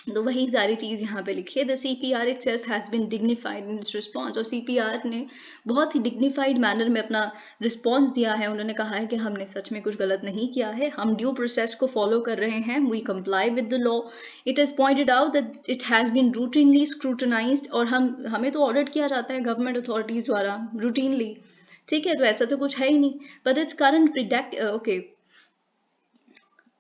तो वही सारी चीज़ यहाँ पे लिखी है। The CPR itself has been dignified in its response, और CPR ने बहुत ही डिग्निफाइड मैनर में अपना रिस्पॉन्स दिया है। उन्होंने कहा है कि हमने सच में कुछ गलत नहीं किया है, हम ड्यू प्रोसेस को फॉलो कर रहे हैं, we comply with the law, it has pointed out that it has been routinely scrutinised, और हमें तो ऑडिट किया जाता है गवर्नमेंट अथॉरिटीज़ द्वारा रूटीनली, ठीक है, तो ऐसा तो कुछ है ही नहीं, बट इट्स करंट प्रिडेक्ट, ओके,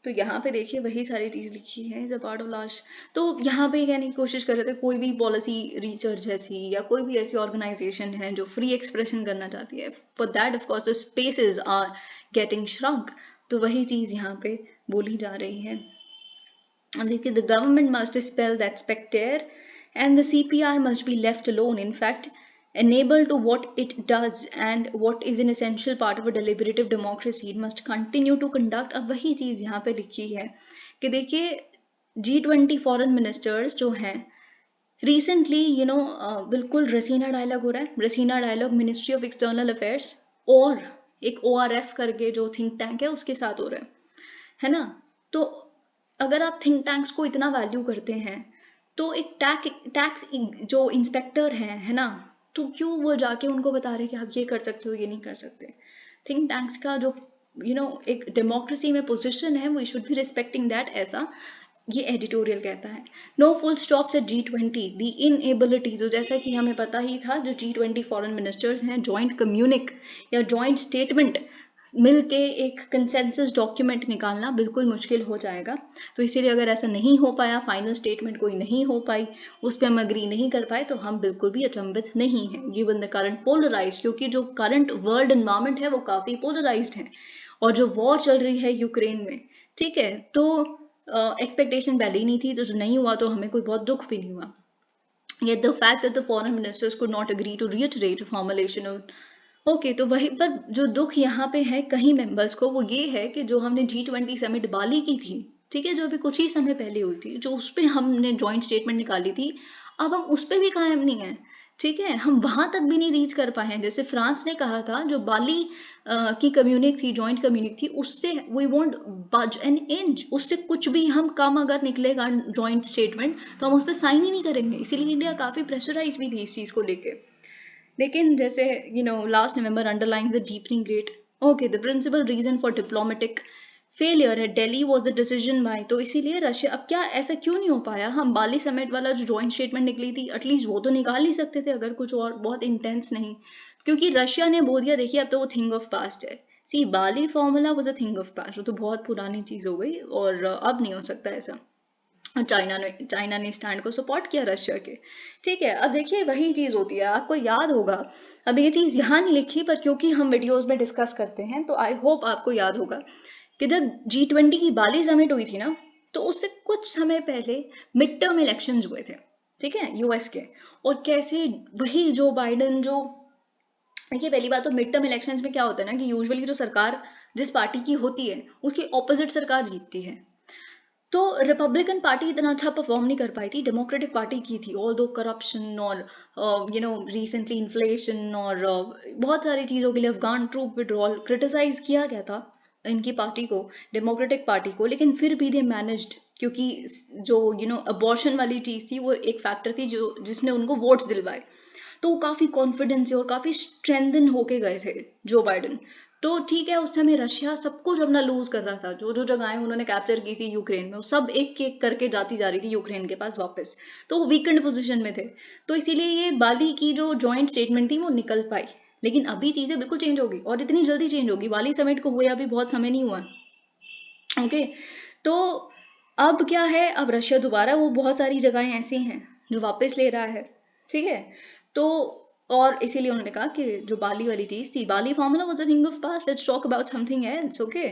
तो यहाँ पे देखिए वही सारी चीज़ लिखी है, is a part of last. तो यहाँ पे कहने की कोशिश कर रहे थे, कोई भी पॉलिसी रिसर्च जैसी या कोई भी ऐसी ऑर्गेनाइजेशन है जो फ्री एक्सप्रेशन करना चाहती है, for that of course the spaces are getting shrunk, तो वही चीज़ यहाँ पे बोली जा रही है। देखिए, the government must dispel that specter and the CPR must be left alone, in fact enable to what it does and what is an essential part of a deliberative democracy, it must continue to conduct। अब वही चीज़ यहाँ पे लिखी है कि देखिए G20 foreign ministers जो हैं रिसेंटली बिल्कुल रसीना डायलॉग हो रहा है, Raisina dialogue ministry of external affairs और एक ORF करके जो थिंक टैंक है उसके साथ हो रहा है ना। तो अगर आप थिंक टैंक्स को इतना वैल्यू करते हैं तो एक टैक्स जो इंस्पेक्टर है ना, तो क्यों वो जाके उनको बता रहे कि आप ये कर सकते हो, ये नहीं कर सकते। थिंक टैंक्स का जो एक डेमोक्रेसी में पोजीशन है, we should be respecting that, ऐसा ये एडिटोरियल कहता है। No full stops at G20, the inability, तो जैसा कि हमें पता ही था, जो G20 फॉरेन मिनिस्टर्स हैं, जॉइंट कम्युनिक या जॉइंट स्टेटमेंट मिलके एक कंसेंसस डॉक्यूमेंट निकालना बिल्कुल मुश्किल हो जाएगा। तो इसीलिए अगर ऐसा नहीं हो पाया, फाइनल स्टेटमेंट कोई नहीं हो पाई, उस पर हम अग्री नहीं कर पाए, तो हम बिल्कुल भी अचंभित नहीं हैं गिवन द करंट पोलराइज, क्योंकि जो करंट वर्ल्ड एनवायरमेंट है वो काफ़ी पोलराइज्ड है, और जो वॉर चल रही है यूक्रेन में, ठीक है, तो एक्सपेक्टेशन पहले ही नहीं थी, तो जो नहीं हुआ तो हमें कोई बहुत दुख भी नहीं हुआ। Yet the fact that the foreign ministers could not agree to reiterate a formulation of, okay, तो वही पर जो दुख यहाँ पे है कहीं मेंबर्स को, वो ये है कि जो हमने G20 समिट बाली की थी, ठीक है, जो अभी कुछ ही समय पहले हुई थी, जो उस पर हमने जॉइंट स्टेटमेंट निकाली थी, अब हम उस पर भी कायम नहीं है, ठीक है, हम वहां तक भी नहीं रीच कर पाए हैं। जैसे फ्रांस ने कहा था, जो बाली की कम्युनिक थी, जॉइंट कम्युनिक थी, उससे we won't budge an inch, उससे कुछ भी हम कम अगर निकलेगा जॉइंट स्टेटमेंट तो हम उस पर साइन ही नहीं करेंगे। इसीलिए इंडिया काफ़ी प्रेशराइज भी थी इस चीज़ को लेके। लेकिन जैसे last November underlines the deepening great, okay, the principal reason for diplomatic failure है Delhi was the decision by, तो इसीलिए रशिया, अब क्या ऐसा क्यों नहीं हो पाया, हम बाली समिट वाला जो जॉइंट स्टेटमेंट निकली थी एटलीस्ट वो तो निकाल ही सकते थे, अगर कुछ और बहुत इंटेंस नहीं, क्योंकि रशिया ने बोल दिया देखिए अब तो वो थिंग ऑफ पास्ट है। See, Bali formula was a thing of past, वो तो बहुत पुरानी चीज हो गई और अब नहीं हो सकता ऐसा। चाइना ने स्टैंड को सपोर्ट किया रशिया के, ठीक है। अब देखिए वही चीज होती है, आपको याद होगा, अब ये चीज यहाँ नहीं लिखी पर क्योंकि हम वीडियोस में डिस्कस करते हैं तो आई होप आपको याद होगा कि जब G20 की बाली समिट हुई थी ना, तो उससे कुछ समय पहले मिड टर्म इलेक्शंस हुए थे, ठीक है, यूएस के। और कैसे वही जो बाइडन, जो देखिए पहली बात तो मिड टर्म इलेक्शंस में क्या होता है ना कि यूजुअली जो सरकार जिस पार्टी की होती है उसकी ऑपोजिट सरकार जीतती है। तो रिपब्लिकन पार्टी इतना अच्छा परफॉर्म नहीं कर पाई थी, डेमोक्रेटिक पार्टी की थी। ऑल दो करप्शन और रिसेंटली इन्फ्लेशन और बहुत सारी चीज़ों के लिए अफगान ट्रूप विड्रॉल क्रिटिसाइज किया गया था इनकी पार्टी को, डेमोक्रेटिक पार्टी को, लेकिन फिर भी दे मैनेज्ड, क्योंकि जो अबॉर्शन वाली चीज़ थी वो एक फैक्टर थी जो जिसने उनको वोट दिलवाए। तो वो काफी कॉन्फिडेंस से और काफी स्ट्रेंथन होके गए थे जो बाइडन। तो ठीक है, उस समय रशिया सब कुछ अपना लूज कर रहा था, जो जो जगहें उन्होंने कैप्चर की थी यूक्रेन में, वो सब एक एक करके जाती जा रही थी यूक्रेन के पास वापस। तो वो वीकेंड पोजीशन में थे। तो इसीलिए ये बाली की जो जॉइंट स्टेटमेंट थी वो निकल पाई। लेकिन अभी चीजें बिल्कुल चेंज होगी, और इतनी जल्दी चेंज होगी, बाली समिट को हुए अभी बहुत समय नहीं हुआ। ओके, तो अब क्या है, अब रशिया दोबारा, वो बहुत सारी जगहें ऐसी हैं जो वापस ले रहा है, ठीक है। तो और इसीलिए उन्होंने कहा कि जो बाली वाली चीज थी, Bali formula was a thing of past, let's talk about something else. Okay,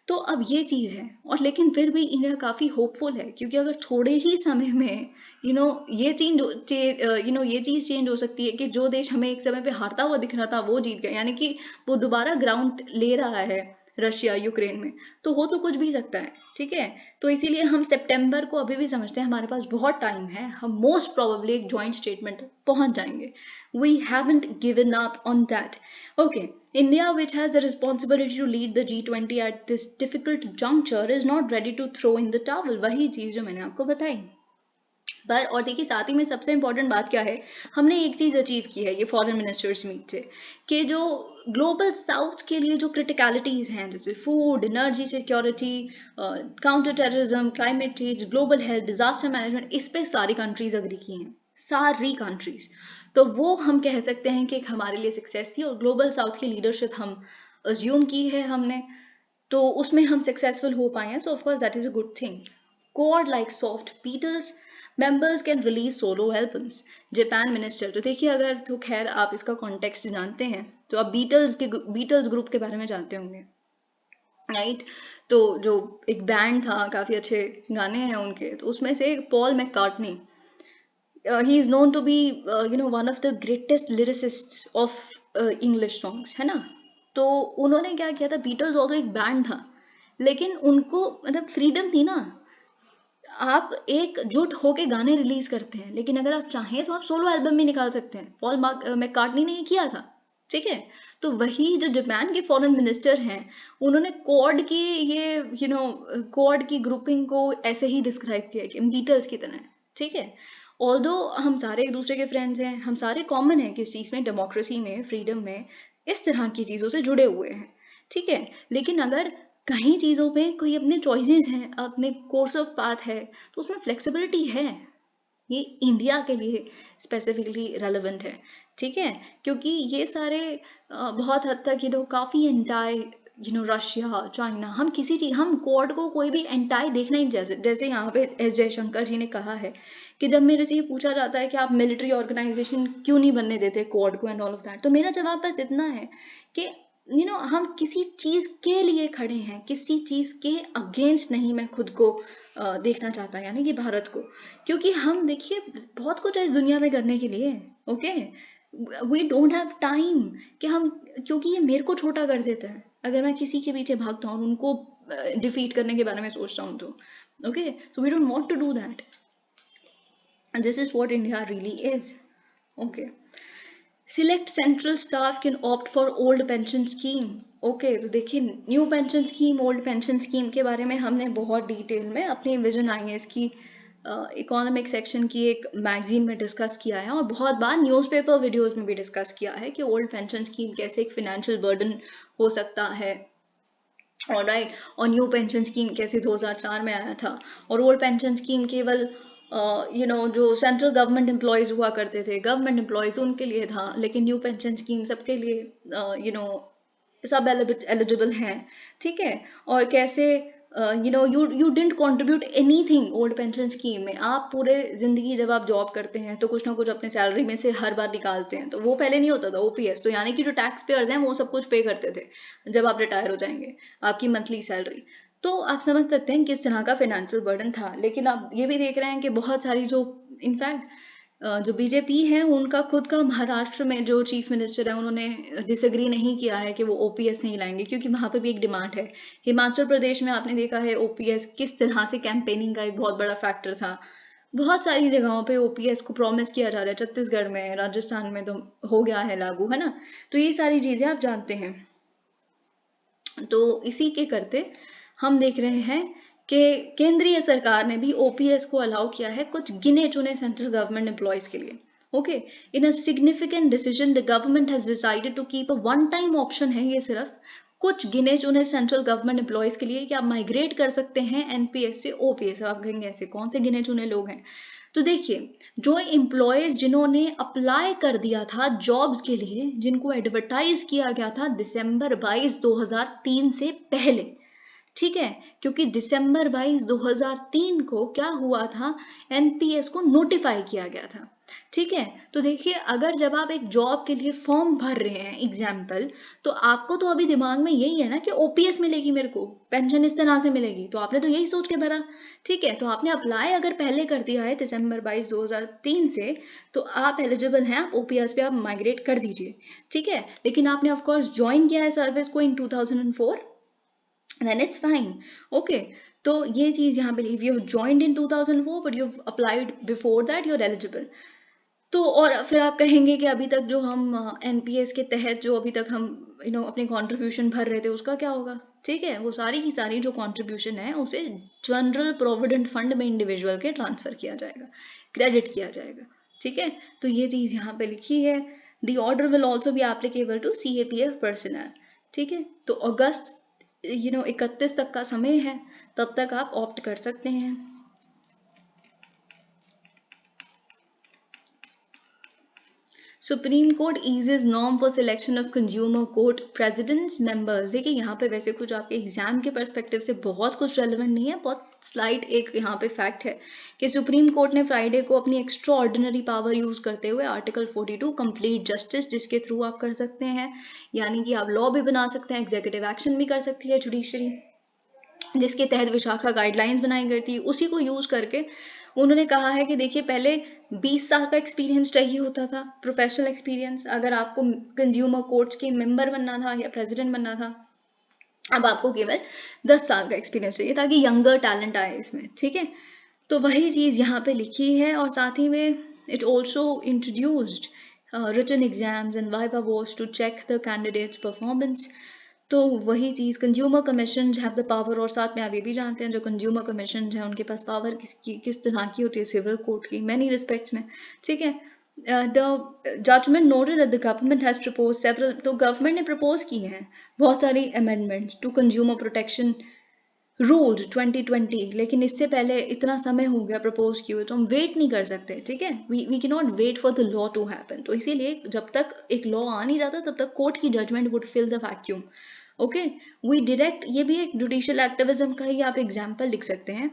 तो अब ये चीज है। और लेकिन फिर भी इंडिया काफी होपफुल है, क्योंकि अगर थोड़े ही समय में ये चीज ये चीज चेंज हो सकती है कि जो देश हमें एक समय पे हारता हुआ दिख रहा था वो जीत गया, यानी कि वो दोबारा ग्राउंड ले रहा है रशिया यूक्रेन में। तो हो तो कुछ भी सकता है, ठीक है। तो इसीलिए हम सितंबर को अभी भी समझते हैं हमारे पास बहुत टाइम है, हम मोस्ट प्रोबेबली एक जॉइंट स्टेटमेंट तक पहुंच जाएंगे। We haven't given up on that. Okay, India, which has the responsibility to lead the G20 at this difficult juncture, is not ready to throw in the towel. वही चीज जो मैंने आपको बताई। पर और देखिए साथ ही में सबसे इंपॉर्टेंट बात क्या है, हमने एक चीज अचीव की है ये फॉरेन मिनिस्टर्स मीट से, कि जो ग्लोबल साउथ के लिए जो क्रिटिकलिटीज हैं, जैसे food, energy security, counter terrorism, climate change, global health, disaster management, इस पे सारी कंट्रीज अग्री की हैं, सारी कंट्रीज। तो वो हम कह सकते हैं कि एक हमारे लिए सक्सेस थी, और ग्लोबल साउथ की लीडरशिप हम अज्यूम की है हमने, तो उसमें हम सक्सेसफुल हो पाए हैं। सो of course that is a good thing. Chord like soft Beatles, members can release solo albums. Japan minister, तो देखिए अगर तो खैर आप इसका कॉन्टेक्स्ट जानते हैं तो आप बीटल्स ग्रुप के बारे में जानते होंगे, राइट। तो जो एक बैंड था, काफी अच्छे गाने हैं उनके, तो उसमें से Paul McCartney, he is known to be one of the greatest lyricists of English songs, है ना। तो उन्होंने क्या किया था, बीटल्स ऑल्सो एक बैंड था, लेकिन उनको मतलब फ्रीडम थी ना, आप एकजुट होके गाने रिलीज करते हैं, लेकिन अगर आप चाहें तो आप सोलो एल्बम भी निकाल सकते हैं। पॉल मैककार्टनी ने ये किया था, ठीक है। तो वही जो जापान के फॉरेन मिनिस्टर हैं, उन्होंने कॉर्ड की ये कॉर्ड की ग्रुपिंग को ऐसे ही डिस्क्राइब किया कि बीटल्स की तरह, ठीक है। ऑल्दो हम सारे एक दूसरे के फ्रेंड्स हैं, हम सारे कॉमन हैं किस चीज़ में, डेमोक्रेसी में, फ्रीडम में, इस तरह की चीज़ों से जुड़े हुए हैं, ठीक है। लेकिन अगर कहीं चीज़ों पे कोई अपने चॉइसेस हैं, अपने कोर्स ऑफ पाथ है, तो उसमें फ्लेक्सिबिलिटी है। ये इंडिया के लिए स्पेसिफिकली रेलेवेंट है, ठीक है। क्योंकि ये सारे बहुत हद तक काफ़ी एंटाई, रशिया, चाइना, हम किसी चीज, हम क्वाड को कोई भी एंटाई देखना ही, जैसे जैसे यहाँ पे एस जयशंकर जी ने कहा है कि जब मेरे से ये पूछा जाता है कि आप मिलिट्री ऑर्गेनाइजेशन क्यों नहीं बनने देते क्वाड को एंड ऑल ऑफ दैट, तो मेरा जवाब बस इतना है कि हम किसी चीज के लिए खड़े हैं, किसी चीज के अगेंस्ट नहीं। मैं खुद को देखना चाहता, यानी कि भारत को, क्योंकि हम देखिए बहुत कुछ है इस दुनिया में करने के लिए। Okay, we don't have time कि हम, क्योंकि ये मेरे को छोटा कर देता है अगर मैं किसी के पीछे भागता हूँ, उनको डिफीट करने के बारे में सोचता हूँ तो। Okay, so we don't want to do that, this is what India really is. Okay, select central staff can opt for old pension scheme. Okay, तो देखिए new pension scheme, old pension scheme के बारे में हमने बहुत detail में अपनी vision IAS की इकोनॉमिक सेक्शन की एक मैगजीन में डिस्कस किया है, और बहुत बार न्यूज़पेपर वीडियोस में भी डिस्कस किया है कि ओल्ड पेंशन स्कीम कैसे एक फिनेंशियल बर्डन हो सकता है, और राइट, और न्यू पेंशन स्कीम कैसे 2004 में आया था। और ओल्ड पेंशन स्कीम केवल जो सेंट्रल गवर्नमेंट एम्प्लॉयज हुआ करते थे, गवर्नमेंट एम्प्लॉयज उनके लिए था, लेकिन न्यू पेंशन स्कीम सबके लिए सब एलिजिबल हैं, ठीक है। और कैसे you didn't contribute anything old pension scheme में, आप पूरे जिंदगी जब आप जॉब करते हैं तो कुछ ना कुछ अपने सैलरी में से हर बार निकालते हैं, तो वो पहले नहीं होता था ओपीएस, तो यानी कि जो टैक्स पेयर्स हैं वो सब कुछ पे करते थे जब आप रिटायर हो जाएंगे, आपकी मंथली सैलरी। तो आप समझ सकते हैं किस तरह का फाइनेंशियल बर्डन था। लेकिन आप ये भी देख रहे हैं कि बहुत सारी जो इनफैक्ट जो बीजेपी है उनका खुद का महाराष्ट्र में जो चीफ मिनिस्टर है उन्होंने डिसएग्री नहीं किया है कि वो ओपीएस नहीं लाएंगे, क्योंकि वहां पे भी एक डिमांड है। हिमाचल प्रदेश में आपने देखा है ओपीएस किस तरह से कैंपेनिंग का एक बहुत बड़ा फैक्टर था। बहुत सारी जगहों पे ओपीएस को प्रॉमिस किया जा रहा है, छत्तीसगढ़ में, राजस्थान में तो हो गया है लागू, है ना। तो ये सारी चीजें आप जानते हैं। तो इसी के करते हम देख रहे हैं कि केंद्रीय सरकार ने भी ओपीएस को अलाउ किया है कुछ गिने चुने सेंट्रल गवर्नमेंट एम्प्लॉयज के लिए। Okay, in a significant decision the government has decided to keep a one time option है ये सिर्फ कुछ गिने चुने सेंट्रल गवर्नमेंट एम्प्लॉयज के लिए कि आप माइग्रेट कर सकते हैं एनपीएस से ओपीएस। आप कहेंगे ऐसे कौन से गिने चुने लोग हैं? तो देखिए, जो एम्प्लॉयज जिन्होंने अप्लाई कर दिया था जॉब्स के लिए, जिनको एडवर्टाइज किया गया था दिसंबर 22 2003 से पहले, ठीक है, क्योंकि दिसंबर 22 2003 को क्या हुआ था, एनपीएस को नोटिफाई किया गया था। ठीक है, तो देखिए, अगर जब आप एक जॉब के लिए फॉर्म भर रहे हैं एग्जाम्पल, तो आपको तो अभी दिमाग में यही है ना कि ओपीएस मिलेगी, मेरे को पेंशन इस तरह से मिलेगी, तो आपने तो यही सोच के भरा। ठीक है, तो आपने अप्लाई अगर पहले कर दिया है दिसंबर 22 2003 से, तो आप एलिजिबल हैं, आप ओपीएस पे आप माइग्रेट कर दीजिए। ठीक है, लेकिन आपने ऑफकोर्स ज्वाइन किया है सर्विस को इन 2004, then it's fine. Okay, तो ये चीज यहाँ पे if you've joined in 2004 but you've applied before that, you're eligible. तो और फिर आप कहेंगे कि अभी तक जो हम एनपीएस के तहत जो अभी तक हम अपने कंट्रीब्यूशन भर रहे थे उसका क्या होगा? ठीक है, वो सारी की सारी जो कंट्रीब्यूशन है उसे जनरल प्रोविडेंट फंड में इंडिविजुअल के ट्रांसफर किया जाएगा, क्रेडिट किया जाएगा। ठीक है, तो ये चीज यहाँ पे लिखी है। The order will also be applicable to CAPF personal. ठीक है, तो अगस्त 31 तक का समय है, तब तक आप ऑप्ट कर सकते हैं। Supreme court eases norm for selection of consumer court presidents members. देखिए, यहाँ पे वैसे कुछ आपके एग्जाम के पर्सपेक्टिव से बहुत कुछ रेलेवेंट नहीं है, बहुत स्लाइट एक यहाँ पे फैक्ट है कि सुप्रीम कोर्ट ने फ्राइडे को अपनी एक्स्ट्रा ऑर्डिनरी पावर यूज करते हुए आर्टिकल 42 कंप्लीट जस्टिस, जिसके थ्रू आप कर सकते हैं, यानी कि आप लॉ भी बना सकते हैं, एग्जीक्यूटिव एक्शन भी कर सकती है जुडिशरी, जिसके तहत विशाखा गाइडलाइंस बनाई गई थी, उसी को यूज करके उन्होंने कहा है कि देखिए, पहले 20 साल का एक्सपीरियंस चाहिए होता था, प्रोफेशनल एक्सपीरियंस, अगर आपको कंज्यूमर कोर्ट्स के मेंबर बनना था या प्रेसिडेंट बनना था। अब आपको केवल 10 साल का एक्सपीरियंस चाहिए ताकि यंगर टैलेंट आए इसमें। ठीक है, तो वही चीज यहाँ पे लिखी है, और साथ ही में it also introduced written exams and viva was to check the candidates performance. तो वही चीज, consumer commission have the power, और साथ में आप ये भी जानते हैं जो कंज्यूमर कमीशन है उनके पास पावर किस तरह की होती है, सिविल कोर्ट की मैनी रिस्पेक्ट्स में। ठीक है, the judgement noted that the government has propose several, तो गवर्नमेंट ने प्रपोज की हैं बहुत सारी amendments to consumer protection rules 2020, लेकिन इससे पहले इतना समय हो गया प्रपोज किए हुए, तो हम वेट नहीं कर सकते। ठीक है, we can not wait for the law to happen. तो इसीलिए जब तक एक लॉ आ नहीं जाता तब तक कोर्ट की judgement would fill the vacuum. Okay, we direct, ये भी एक जुडिशियल एक्टिविज्म का ही आप एग्जाम्पल लिख सकते हैं।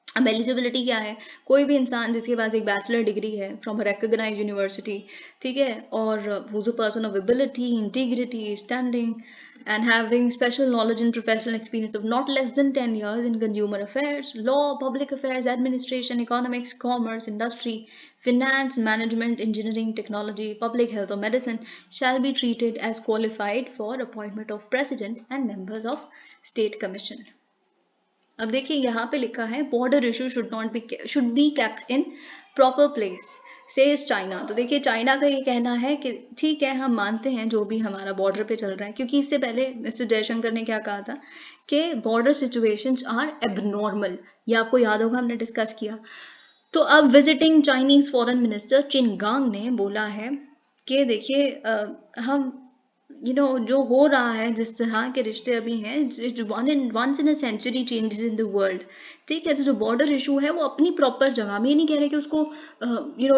अब एलिजिबिलिटी क्या है? कोई भी इंसान जिसके पास एक बैचलर डिग्री है फ्रॉम रिकॉग्नाइज्ड यूनिवर्सिटी, ठीक है, और who's a person of ability, integrity, standing and having special knowledge and professional experience of not less than 10 years in consumer affairs, law, public affairs, administration, economics, commerce, industry, finance, management, engineering, technology, public health or medicine shall be treated as qualified for appointment of president and members of state commission. अब देखिए, यहाँ पे लिखा है border issue should be kept in proper place says China. तो देखिए, China का ये कहना है कि ठीक है, हम मानते हैं जो भी हमारा बॉर्डर पे चल रहा है, क्योंकि इससे पहले मिस्टर जयशंकर ने क्या कहा था कि बॉर्डर सिचुएशंस आर एबनॉर्मल, ये आपको याद होगा, हमने डिस्कस किया। तो अब विजिटिंग चाइनीज फॉरेन मिनिस्टर चिनगांग ने बोला है कि देखिए, हम जो हो रहा है, जिस तरह के रिश्ते अभी हैं, once in a century changes in the world. ठीक है, तो जो बॉर्डर इशू है वो अपनी प्रॉपर जगह में, ये नहीं कह रहे कि उसको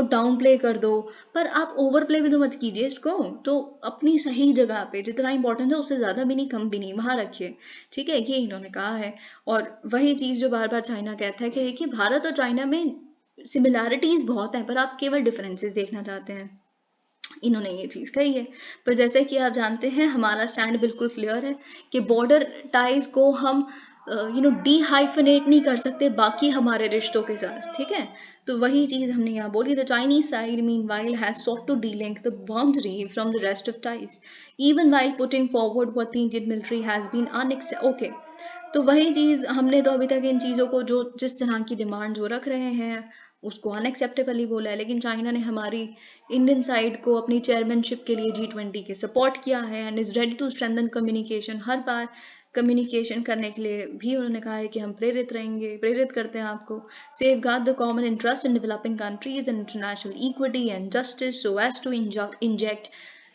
डाउन प्ले कर दो, पर आप ओवर प्ले भी तो मत कीजिए इसको, तो अपनी सही जगह पे जितना इंपॉर्टेंट है उससे ज़्यादा भी नहीं कम भी नहीं, वहाँ रखिए। ठीक है, ये इन्होंने कहा है। और वही चीज़ जो बार बार चाइना कहता है कि देखिए, भारत और चाइना में सिमिलैरिटीज़ बहुत हैं, पर आप केवल डिफरेंसेस देखना चाहते हैं, इन्होंने ये चीज़ कही है। पर जैसे कि आप जानते हैं, हमारा स्टैंड बिल्कुल क्लियर है कि बॉर्डर टाइज को हम डिहाइफनेट नहीं कर सकते बाकी हमारे रिश्तों के साथ, ठीक है। तो वही चीज हमने यहाँ बोली, the Chinese side meanwhile has sought to delink the boundary from the rest of ties, even while putting forward what the Indian military has been unacceptable. Okay, तो वही चीज हमने तो अभी तक इन चीजों को जो जिस तरह की डिमांड वो रख रहे हैं उसको अनएक्सेप्टेबल ही बोला है, लेकिन चाइना ने हमारी इंडियन साइड को अपनी चेयरमैनशिप के लिए G20 के सपोर्ट किया है and is ready to strengthen communication. हर बार कम्युनिकेशन करने के लिए भी उन्होंने कहा है कि हम प्रेरित रहेंगे, प्रेरित करते हैं आपको। Safeguard the common interest in developing countries and international equity and justice so as to inject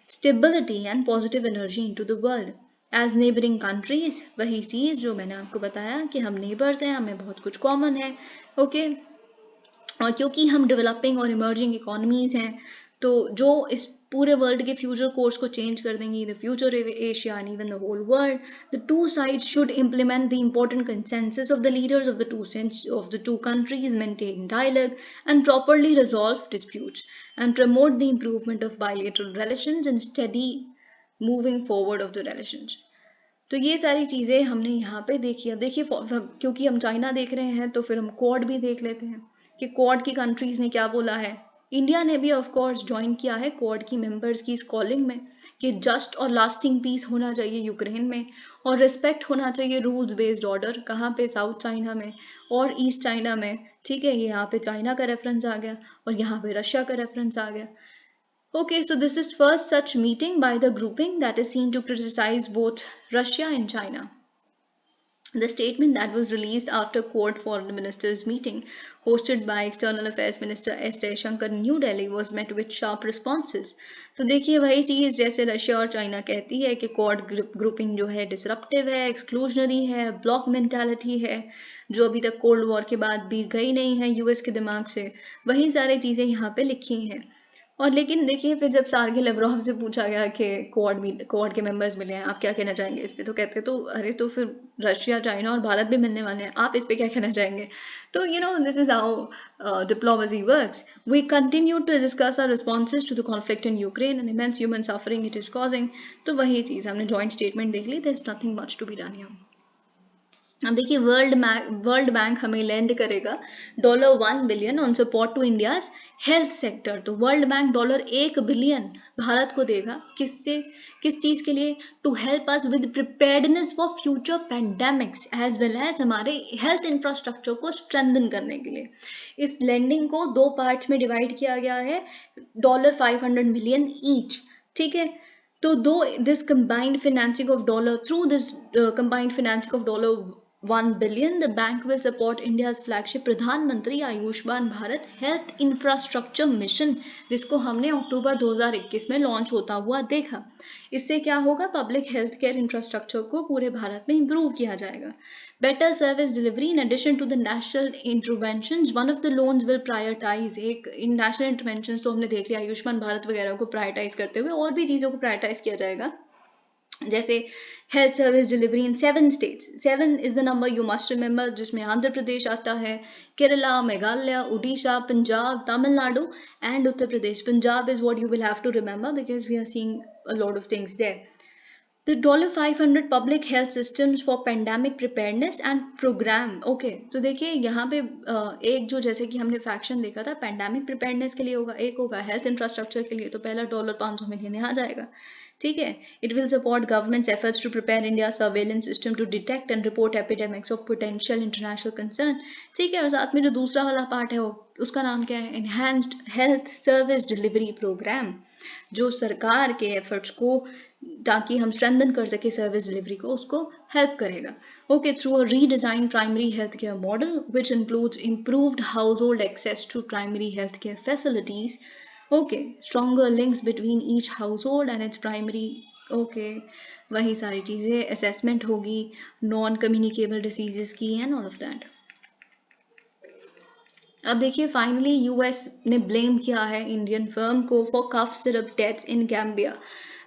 stability and positive energy into the world as neighbouring countries. वही चीज जो मैंने आपको बताया कि हम नेबर्स हैं, हमें बहुत कुछ कॉमन है, ओके। और क्योंकि हम डेवलपिंग और इमर्जिंग इकोनॉमीज हैं, तो जो इस पूरे वर्ल्ड के फ्यूचर कोर्स को चेंज कर देंगी, the future Asia and even the whole world, the two sides should implement the important consensus of the leaders of the two countries, maintain dialogue and properly resolve disputes and promote the improvement of bilateral relations and steady moving forward of the relations। तो ये सारी चीजें हमने यहाँ पे देखी। अब देखिए क्योंकि हम चाइना देख रहे हैं तो फिर हम क्वाड भी देख लेते हैं कि क्वाड की कंट्रीज ने क्या बोला है। इंडिया ने भी ऑफ कोर्स ज्वाइन किया है क्वाड की मेंबर्स की इस कॉलिंग में कि जस्ट और लास्टिंग पीस होना चाहिए यूक्रेन में और रिस्पेक्ट होना चाहिए रूल्स बेस्ड ऑर्डर। कहाँ पे? साउथ चाइना में और ईस्ट चाइना में, ठीक है। यहाँ पे चाइना का रेफरेंस आ गया और यहाँ पे रशिया का रेफरेंस आ गया। Okay, so this is first such meeting by the grouping that is seen to criticize both Russia and China. The statement that was released after Quad Foreign Ministers meeting hosted by External Affairs Minister S. Jaishankar in New Delhi was met with sharp responses. तो देखिए वही चीज़ जैसे Russia और China कहती है कि quad grouping जो है डिसरप्टिव है, एक्सक्लूजनरी है, ब्लॉक मेंटालिटी है, जो अभी तक कोल्ड वॉर के बाद भी गई नहीं है यूएस के दिमाग से, वही सारी चीज़ें यहाँ पे लिखी हैं। और लेकिन देखिए फिर जब सार्गे लेवरोव से पूछा गया कि क्वाड के मेंबर्स मिले हैं, आप क्या कहना चाहेंगे इस पे, तो कहते तो अरे तो फिर रशिया, चाइना और भारत भी मिलने वाले हैं, आप इस पे क्या कहना चाहेंगे। तो this is how diplomacy works. We continue to discuss our responses to the conflict in Ukraine and immense human suffering it is causing. तो वही चीज़ हमने जॉइंट स्टेटमेंट देख ली, there is nothing much to be done here. अब देखिए World Bank हमें lend करेगा $1 billion on support to India's health sector. तो वर्ल्ड बैंक $1 बिलियन भारत को देगा, किस चीज के लिए? To help us with preparedness for future pandemics as well as हमारे हेल्थ इंफ्रास्ट्रक्चर को स्ट्रेंथन करने के लिए। इस लेंडिंग को 2 पार्ट्स में डिवाइड किया गया है, $500 मिलियन ईच, ठीक है। तो this combined financing of $1 billion, the bank will support India's flagship प्रधानमंत्री Ayushman Bharat health infrastructure mission, जिसको हमने अक्टूबर 2021 में लॉन्च होता हुआ देखा। इससे क्या होगा? पब्लिक हेल्थ केयर इंफ्रास्ट्रक्चर को पूरे भारत में इम्प्रूव किया जाएगा। Better service delivery in addition to the national interventions, one of the loans will prioritize एक इन national interventions तो हमने देख लिया, आयुष्मान भारत वगैरह को प्रायोरिटाइज करते हुए और भी चीज़ों को प्रायोरिटाइज किया जाएगा, जैसे health service delivery in 7 states। 7 is the number you must remember, जिसमें आंध्र प्रदेश आता है, Kerala, Meghalaya, Orissa, Punjab, Tamil Nadu and Uttar Pradesh. Punjab is what you will have to remember because we are seeing a lot of things there. The $500 public health systems for pandemic preparedness and program। Okay तो देखिए यहाँ पे एक जो जैसे कि हमने फैक्शन देखा था पैंडेमिक प्रिपेयरनेस के लिए होगा, एक होगा हेल्थ इंफ्रास्ट्रक्चर के लिए। तो पहला $500 मिलियन यहाँ जाएगा, ठीक है। It will support governments efforts to prepare India surveillance system to detect and report epidemics of potential international concern, ठीक है। और साथ में जो दूसरा वाला पार्ट है वो उसका नाम क्या है? Enhanced health service delivery programme, जो सरकार के एफर्ट्स को ताकि हम स्ट्रेंथन कर सके सर्विस डिलीवरी को, उसको हेल्प करेगा। Okay, through a redesign primary health care model which includes improved household access to primary health care facilities. Okay, stronger links between each household and its primary. Okay, वही सारी चीज़ें, assessment होगी non communicable diseases की and all of that. अब देखिए finally US ने blame किया है इंडियन फर्म को for cough syrup deaths in Gambia.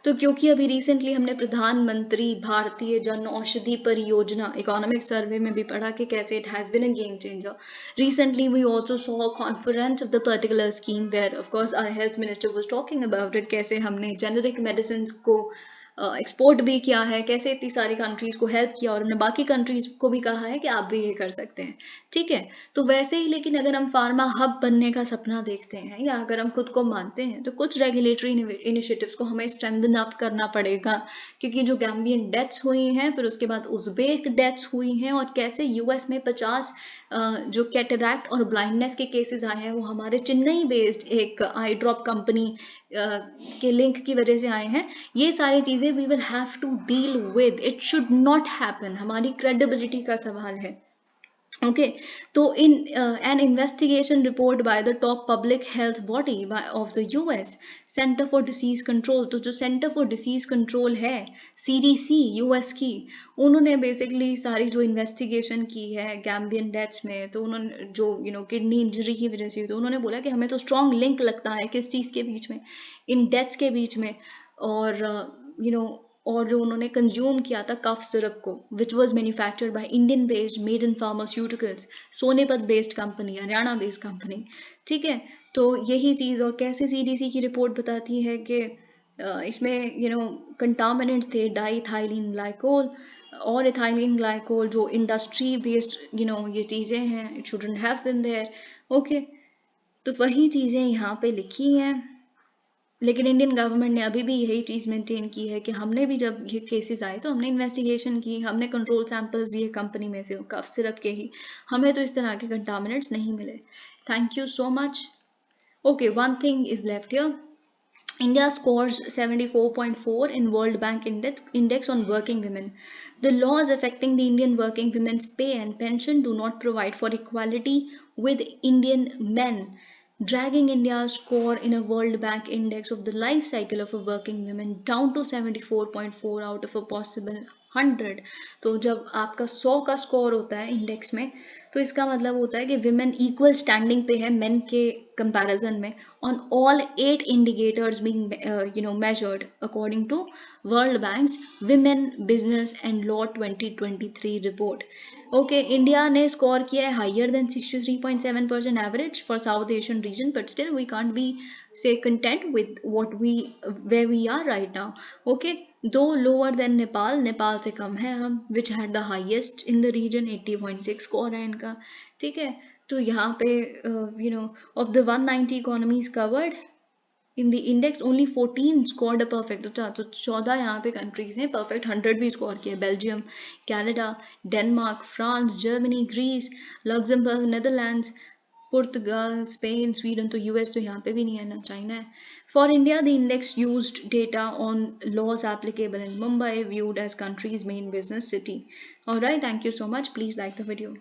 तो क्योंकि अभी रिसेंटली हमने प्रधानमंत्री भारतीय जन औषधि परियोजना इकोनॉमिक सर्वे में भी पढ़ा कि कैसे it has been a game changer. Recently we also saw a conference of the particular scheme where of course our health minister was talking about it, कैसे हमने जेनेरिक मेडिसिन को एक्सपोर्ट भी किया है, कैसे इतनी सारी कंट्रीज को हेल्प किया, और हमने बाकी कंट्रीज को भी कहा है कि आप भी ये कर सकते हैं, ठीक है। तो वैसे ही लेकिन अगर हम फार्मा हब बनने का सपना देखते हैं या अगर हम खुद को मानते हैं तो कुछ रेगुलेटरी इनिशिएटिव्स को हमें स्ट्रेंथन अप करना पड़ेगा, क्योंकि जो गैम्बियन डेथ्स हुई हैं, फिर उसके बाद उज़्बेक डेथ्स हुई हैं, और कैसे यूएस में 50 जो कैटरैक्ट और ब्लाइंडनेस के केसेस आए हैं वो हमारे चेन्नई बेस्ड एक आई ड्रॉप कंपनी के लिंक की वजह से आए हैं। ये सारी चीजें we will have to deal with, it should not happen, हमारी क्रेडिबिलिटी का सवाल है। Okay, so in an investigation report by the top public health body of the US, Center for Disease Control, तो जो Center for Disease Control है CDC US की, उन्होंने basically सारी जो इन्वेस्टिगेशन की है गैम्बियन डेथ्स में, तो उन्होंने जो किडनी इंजरी की वजह से, तो उन्होंने बोला कि हमें तो स्ट्रॉन्ग लिंक लगता है किस चीज़ के बीच में, इन डेथ्स के बीच में, और और जो उन्होंने कंज्यूम किया था कफ सिरप को, which was manufactured by Indian based made in pharmaceuticals, Sonipat based company, Haryana based company, ठीक है। तो यही चीज़, और कैसे सीडीसी की रिपोर्ट बताती है कि इसमें कंटामिनेंट्स थे डाईथाइलिन ग्लाइकोल और इथाइलिन ग्लाइकोल, जो इंडस्ट्री बेस्ड ये चीज़ें हैं, it shouldn't have been there. Okay, तो वही चीज़ें यहाँ पे लिखी हैं, लेकिन इंडियन गवर्नमेंट ने अभी भी यही चीज़ मेंटेन की है कि हमने भी जब ये केसेस आए तो हमने इन्वेस्टिगेशन की, हमने कंट्रोल सैंपल्स दिए कंपनी में से कफ सिरप के ही, हमें तो इस तरह के कंटामिनेंट्स नहीं मिले। Thank you so much. Okay, one thing is left here. India scores 74.4 in World Bank index on working women. The laws affecting the Indian working women's pay and pension do not provide for equality with Indian men, dragging India's score in a World Bank index of the life cycle of a working woman down to 74.4 out of a possible 100. तो जब आपका 100 का score होता है index में, तो इसका मतलब होता है कि विमेन इक्वल स्टैंडिंग पे है मेन के कंपैरिजन में on all 8 indicators being measured according to world bank's women business and law 2023 report. Okay, India ने स्कोर किया है higher than 63.7% average for South Asian region, but still we can't be say content with where we are right now. Okay, though lower than Nepal से कम है हम, which had the highest in the region, 80.6 score है इनका, ठीक है। तो यहाँ पे of the 190 economies covered in the index only 14 scored a perfect, तो 14 यहाँ पे कंट्रीज ने perfect 100 भी स्कोर किया, Belgium, Canada, Denmark, France, Germany, Greece, Luxembourg, Netherlands, पुर्तगाल, स्पेन, स्वीडन, तो यूएस तो यहाँ पे भी नहीं है ना, चाइना है। For India the index used data on laws applicable in Mumbai, viewed as country's main business city. All right, thank you so much. Please like the video.